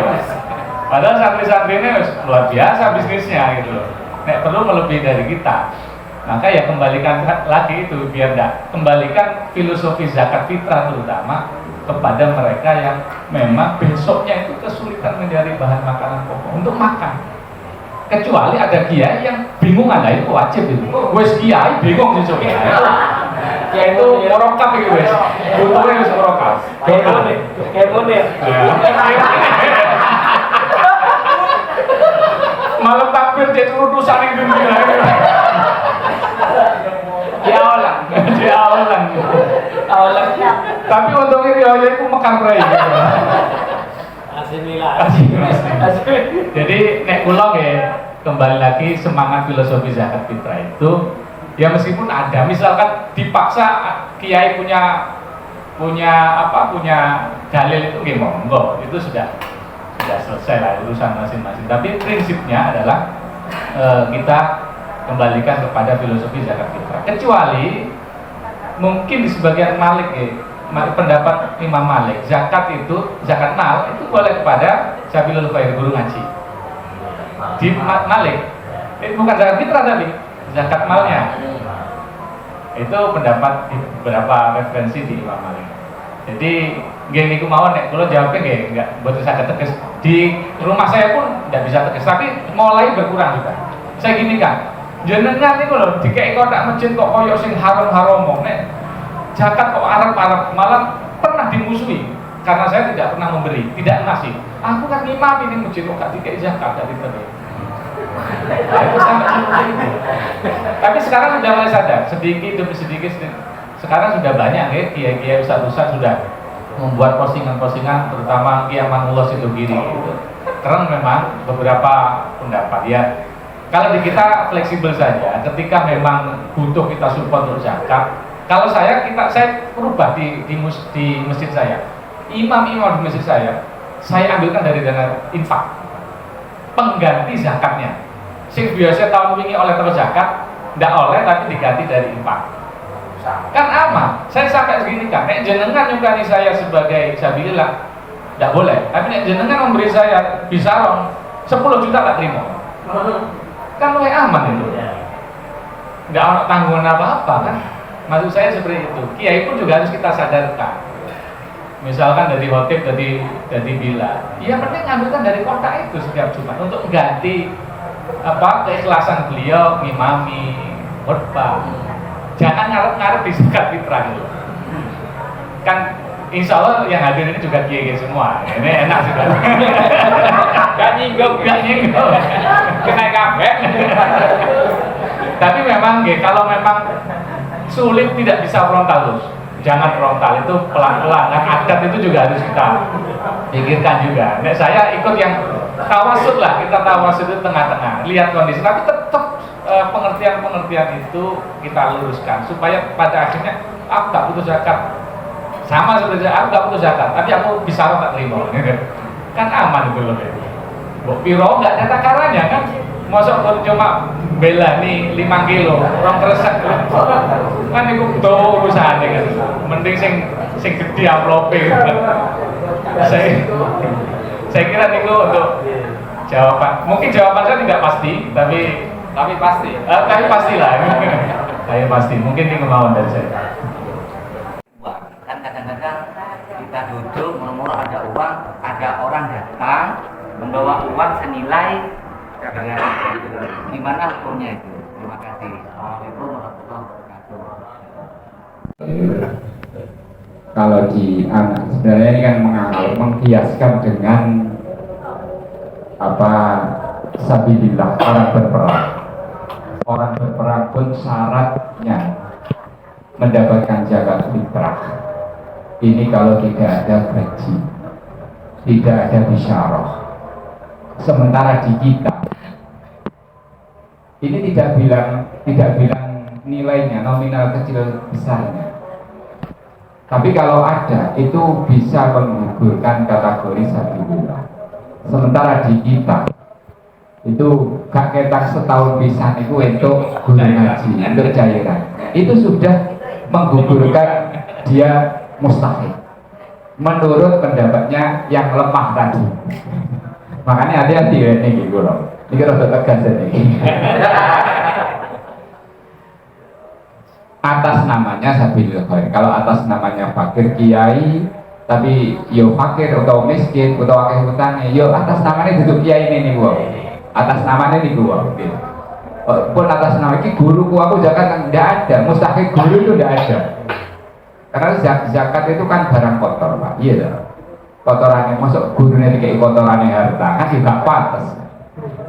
Padahal santri-santrinya luar biasa bisnisnya gitu. Nek perlu melebihi dari kita. Maka ya kembalikan lagi itu biar enggak kembalikan filosofi zakat fitrah terutama kepada mereka yang memang besoknya itu kesulitan mencari bahan makanan pokok untuk makan. Kecuali ada kiai yang bingungan, lah itu wajib itu. Wes kiai bingung sih soalnya. Ya itu merokap gitu wes. Butuhnya wes merokap. Kayak gini. Malam takbir jadi urusan yang dunia. Awalan. Tapi untungnya dia itu makan rai. Jadi nek kula nggih kembali lagi semangat filosofi zakat fitrah itu ya meskipun ada misalkan dipaksa kiai punya dalil itu nggih monggo itu sudah selesai lah urusan masing-masing. Tapi prinsipnya adalah kita kembalikan kepada filosofi zakat fitrah. Kecuali mungkin di sebagian Malik pendapat Imam Malik, zakat mal itu boleh kepada sabilul khair, guru ngaji. Di Malik itu bukan zakat fitrah tapi zakat malnya. Itu pendapat di beberapa referensi di Imam Malik. Jadi nggih niku mawon nek kula jawabnya nggih enggak mboten saged tegas. Di rumah saya pun tidak bisa tegas, tapi mulai berkurang juga. Saya gini kan, jenengan niku lho dikek kotak masjid kok koyo sing haram-haram nek zakat kok Arab-Arab, malah pernah dimusuhi karena saya tidak pernah memberi, tidak ngasih. Aku kan imam ini masjid kok gak dikek zakat dari tadi. Itu sampai seperti itu. Tapi sekarang sudah mulai sadar, sedikit demi sedikit. Sekarang sudah banyak ya kiai-kiai ustaz-ustaz sudah membuat postingan-postingan, terutama Kiai Amanullah Sidogiri gitu. Keren memang beberapa pendapat ya. Kalau di kita fleksibel saja, ketika memang butuh kita support untuk zakat. Kalau saya berubah di masjid saya. Imam-imam di masjid saya ambilkan dari dana infak. Pengganti zakatnya. Sing biasa tahun wingi oleh terus zakat, ndak oleh tapi diganti dari infak. Kan aman. Saya sampai segini kan, nek jenengan nyukani saya sebagai sabilillah, ndak boleh. Tapi nek jenengan memberi saya bisa 10 juta tak terima. Kan mulai aman itu. Nggak ada tanggungan apa-apa kan. Maksud saya seperti itu. Kiai pun juga harus kita sadarkan. Misalkan dari khotib, dari bila, ya penting ngambilkan dari kotak itu setiap Jumat untuk mengganti keikhlasan beliau ngimami khotbah. Jangan ngarep-ngarep di zakat fitrah gitu. Kan insya Allah yang hadir ini juga kiai semua. Ini enak juga. Gak nyinggung. Kena kabeh. Tapi memang kalau memang sulit tidak bisa frontal terus. Jangan frontal, itu pelan-pelan. Nah, adat itu juga harus kita pikirkan juga. Nah, saya ikut yang tawasud lah, kita tawasud itu tengah-tengah. Lihat kondisi, tapi tetap pengertian-pengertian itu kita luruskan supaya pada akhirnya aku gak butuh zakat. Sama seperti aku gak butuh zakat, tapi aku bisa tak terima. Kan aman itu loh. Bok piro gak ada takarannya kan. Masuk cuma bela nih 5 kilo, orang kresek kan itu tuh urusannya kan. Mending sing gede amplopnya. Saya kira itu untuk jawaban. Mungkin jawaban saya tidak pasti, tapi pasti. Tapi pastilah. Tapi pasti. Mungkin ini kemauan dari saya. Kan kadang-kadang kita duduk, murmur ada uang, ada orang datang membawa uang senilai. Gimana hukumnya itu? Terima kasih. Assalamualaikum warahmatullahi wabarakatuh. Kalau sebenarnya ini kan menghiaskan dengan sabilillah, orang berperang. Orang berperang pun syaratnya mendapatkan zakat fitrah. Ini kalau tidak ada gaji. tidak ada bisyarah. Sementara di kita ini tidak bilang nilainya nominal kecil besarnya. Tapi kalau ada itu bisa menggugurkan kategori sabilillah. Sementara di kita itu gak ketak setahun bisa itu untuk guru ngaji, untuk cairan. Itu sudah menggugurkan dia mustahil. Menurut pendapatnya yang lemah tadi. Makanya hati-hati ya ini gitu loh. Ini rada tegas ini. Atas namanya sabilil khair. Kalau atas namanya fakir kiai, tapi yo fakir atau miskin atau akeh hutangnya, yo atas namanya duduk kiai ini gua. Atas namanya nih gua. Gitu. Pun atas nama ini guruku aku zakat enggak ada, mustahil guru itu enggak ada. Karena zakat itu kan barang kotor, Pak. Iya dah. Kotorannya masuk gurunya dikei kotorannya harta kan juga pantas.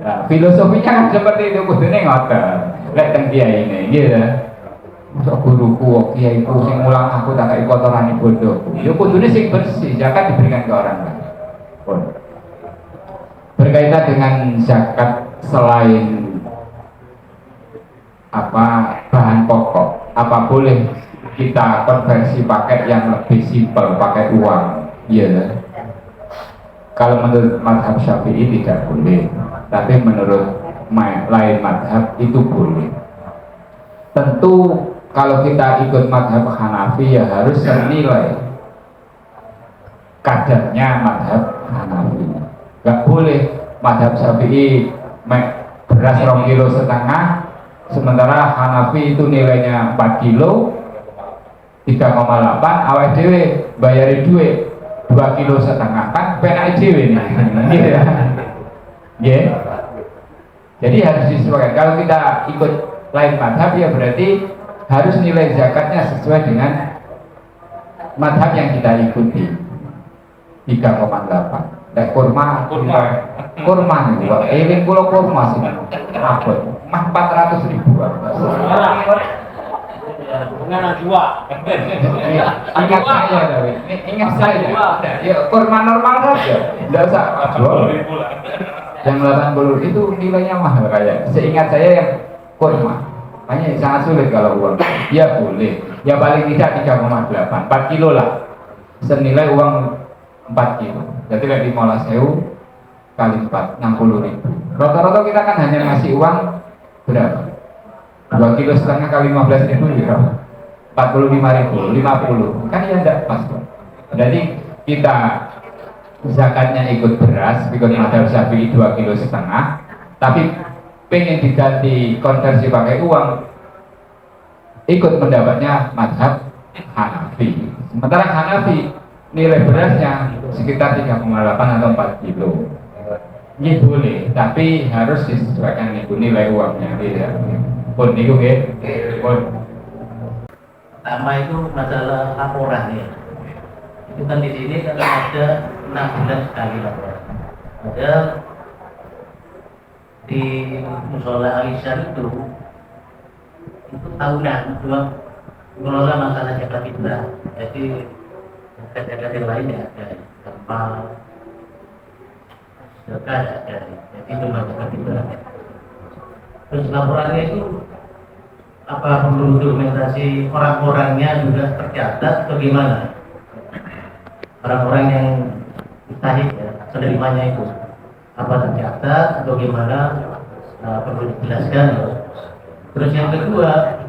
Nah, filosofinya kan seperti itu, kudune ngoten. Lek teng kiai ini, gitu. Masuk guruku, kiaiku sing mulang aku tak kei kotorane bodohku. Ya kudune sing bersih, zakat diberikan ke orang lain. Pun. Berkaitan dengan zakat selain bahan pokok, apa boleh kita konversi pakai yang lebih simpel, pakai uang? Iya. Kalau menurut mazhab Syafi'i tidak boleh, tapi menurut lain mazhab itu boleh. Tentu kalau kita ikut mazhab Hanafi ya harus senilai kadarnya mazhab Hanafi. Gak boleh mazhab Syafi'i beras 2,5 kilo, sementara Hanafi itu nilainya 4 kilo 3,8, awal dewe bayari duit 2,5 kilo kan penak dewe nih. Gitu ya. Yeah. Jadi harus disesuaikan. Kalau kita ikut lain mazhab ya berarti harus nilai zakatnya sesuai dengan mazhab yang kita ikuti. 3,8. Dan kurma nih, ini pulau kurma sih, apa? Mah 400.000. Dengan dua. Ingat saya, David. Ingat saya. Ya kurma normal saja, tidak usah jual. Yang 80 itu nilainya mahal kayak. Seingat saya yang kurma, hanya sangat sulit kalau uang. Ya boleh. Ya paling tidak 3,8, 4 kilo lah. Senilai uang 4 kilo. Jadi lebih 15.000 kali 4, 60.000. Rata-rata kita kan hanya ngasih uang berapa? 2,5 kilo kali 15.000 ya, 45.000, 50 kan ya enggak pas. Jadi kita zakatnya ikut beras, ikut mazhab Syafi'i 2,5 kilo, tapi pengen diganti konversi pakai uang, ikut pendapatnya mazhab Hanafi. Sementara Hanafi nilai berasnya sekitar 3,8 atau 4 kilo. Ini boleh, tapi harus disesuaikan itu nilai uangnya, tidak. Pun itu pun. Pertama itu masalah laporan ya. Itu kan di sini kan ada 6 bulan sekali laporan. Ada di musola Alisar itu tahunan cuma mengelola masalah zakat fitrah. Jadi zakat yang lain ya ada tempat zakat ada. Jadi cuma zakat fitrah. Terus laporannya itu apa perlu dokumentasi orang-orangnya juga tercatat atau gimana? Orang-orang yang ditahik ya, penerimanya itu apa tercatat atau gimana? Perlu dijelaskan. Terus yang kedua,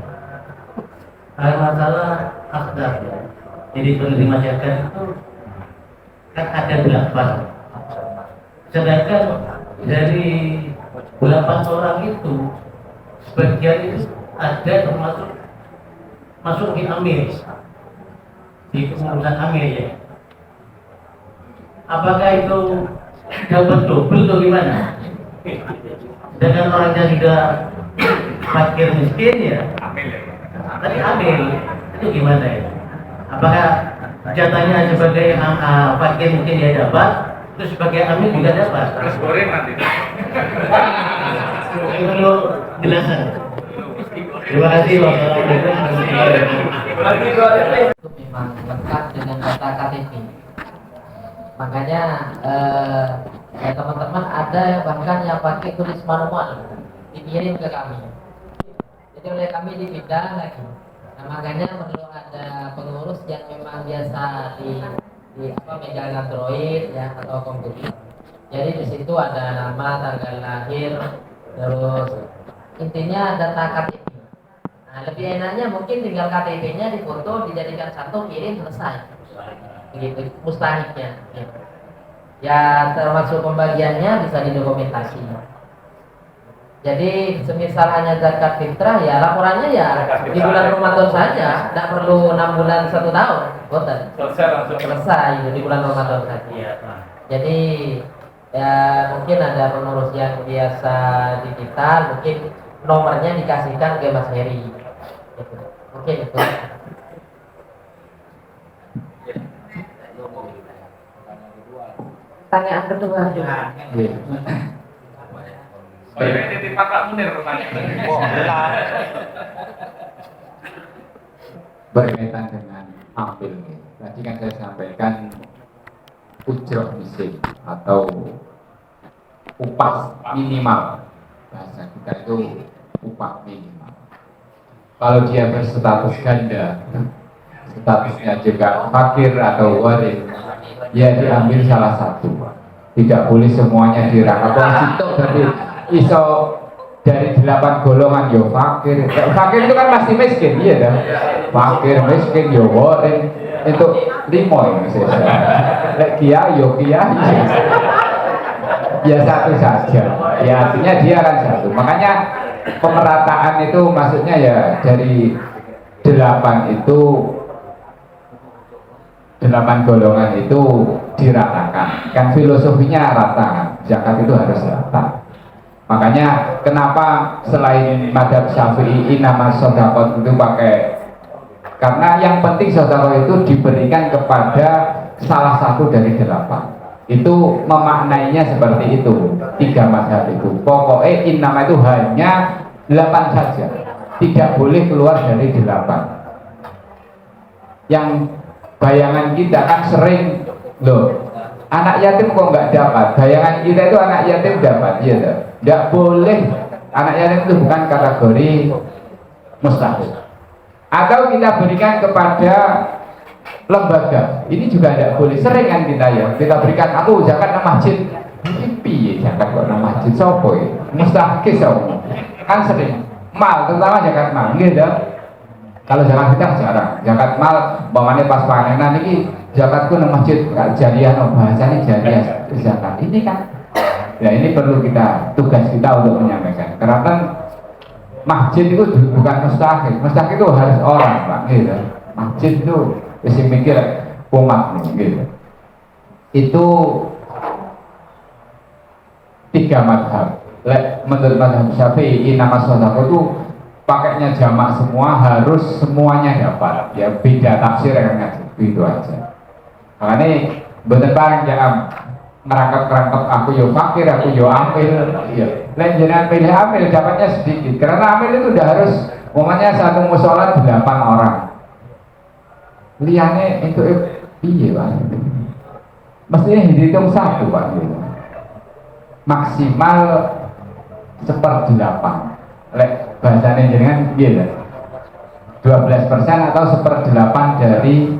masalah akhdar ya. Jadi penerima zakat itu kan ada 8. Sedangkan dari 8 orang itu sebagian itu ada termasuk masuk di amir, di kepengurusan amir ya. Apakah itu dapat double atau gimana? Dengan orangnya sudah fakir miskin ya, tapi amir itu gimana ya? Apakah jatahnya sebagai fakir miskin dia dapat? Terus sebagai amil juga dapat. Terus goreng nanti. Itu perlu jelasan. Terima kasih. Itu memang lengkap dengan data KTP. Makanya ya teman-teman ada yang bahkan yang pakai tulis manual dikirim ke kami. Jadi oleh kami dipindah lagi. Nah, makanya perlu ada pengurus yang memang biasa di megang Android ya atau komputer. Jadi di situ ada nama, tanggal lahir, terus intinya data KTP. Nah, lebih enaknya mungkin tinggal KTP-nya difoto, dijadikan satu, kirim, selesai. Begitu mustahiknya. Ya termasuk pembagiannya bisa didokumentasi. Jadi semisal hanya zakat fitrah ya laporannya ya di bulan Ramadan saja, tidak perlu 6 bulan 1 tahun. Boten. Selesai di bulan Ramadan saja. Jadi ya mungkin ada pengurus yang biasa digital, mungkin nomornya dikasihkan ke Mas Heri. Gitu. Mungkin itu. Pertanyaan kedua. Ini titipan Pak Munir berkaitan dengan ambil. Tadi kan saya sampaikan ujroh miskin atau upah minimal. Bahasa kita itu upah minimal. Kalau dia berstatus ganda, statusnya juga fakir atau waris, ya diambil salah satu. Tidak boleh semuanya dirangkap. Situ berarti iso dari 8 golongan yo fakir. Fakir itu kan pasti miskin, iya dah. Fakir, miskin, yo waris. Itu 5 ya. Lek kia yo kia. Ya satu saja. Ya artinya dia kan satu. Makanya pemerataan itu maksudnya ya dari 8 itu 8 golongan itu diratakan. Kan filosofinya rata, zakat itu harus rata. Makanya kenapa selain madhab Syafi'i nama sodakot itu pakai, karena yang penting sodakot itu diberikan kepada salah satu dari 8. Itu memaknainya seperti itu. 3 madhab itu pokoknya innama itu hanya 8 saja, tidak boleh keluar dari 8. Yang bayangan kita kan sering loh, anak yatim kok nggak dapat. Bayangan kita itu anak yatim dapat, iya tak? Nggak boleh. Anak yatim itu bukan kategori mustahil. Atau kita berikan kepada lembaga, ini juga tidak boleh. Sering kan kita berikan, aku zakat nang masjid. Ini piye zakat kok nang masjid? Sopo ya? Mustahil sopo? Kan sering. Mal, terutama zakat mal, gitu. Kalau zakat kita jarang, zakat mal, bawahnya pas panenan ini zakatku nang masjid jariah, no bahasanya jariah zakat. Ini kan, ya ini perlu tugas kita untuk menyampaikan. Karena kan masjid itu bukan mustahil, mustahil itu harus orang, Pak. Gitu. Masjid itu mesti mikir umat, gitu. Itu 3 madhab. Menurut madhab Syafi'i nama sodako itu pakainya jamak semua, harus semuanya dapat. Ya beda tafsir yang ngaji, itu aja. Makanya bener barang jangan merangkap aku yo fakir, aku yo amil. Iya. Lain jangan pilih amil, dapatnya sedikit. Karena amil itu udah harus, umumnya satu musola 8 orang. Liane itu iya Pak. Mestinya dihitung 1 Pak. Maksimal 1/8. Lek bahasanya jenengan gitu. 12% atau 1/8 dari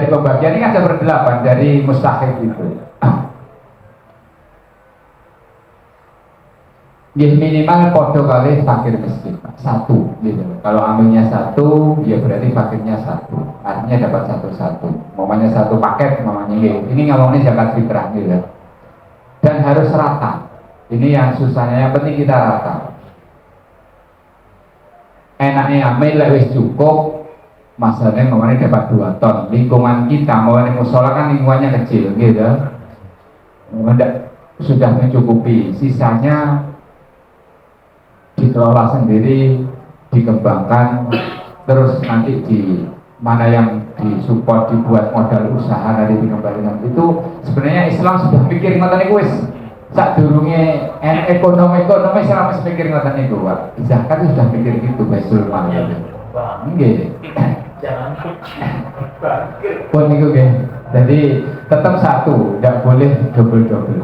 pembagian ini kan 1/8 dari mustahil itu. Ya minimal podo kali fakir miskin 1 gitu. Kalau ambilnya 1 ya berarti fakirnya 1. Artinya dapat 1. Mamanya 1 paket mamanya gitu. Ini ngomongnya zakat fitrah gitu. Dan harus rata. Ini yang susahnya, yang penting kita rata. Enaknya ambil wis cukup. Masalahnya mamanya dapat 2 ton. Lingkungan kita, mamanya musola kan lingkungannya kecil gitu. Sudah mencukupi. Sisanya dikelola sendiri, dikembangkan, terus nanti di mana yang disupport, dibuat modal usaha dari pengembalian itu. Sebenarnya Islam sudah pikir ngoten niku wis sak durunge ekonomi Islam wis pikir ngoten niku, Pak. Zakat sudah pikir gitu Baitul Mal. Nggih. Jangan pun niku nggih. Jadi tetap satu, tidak boleh double-double.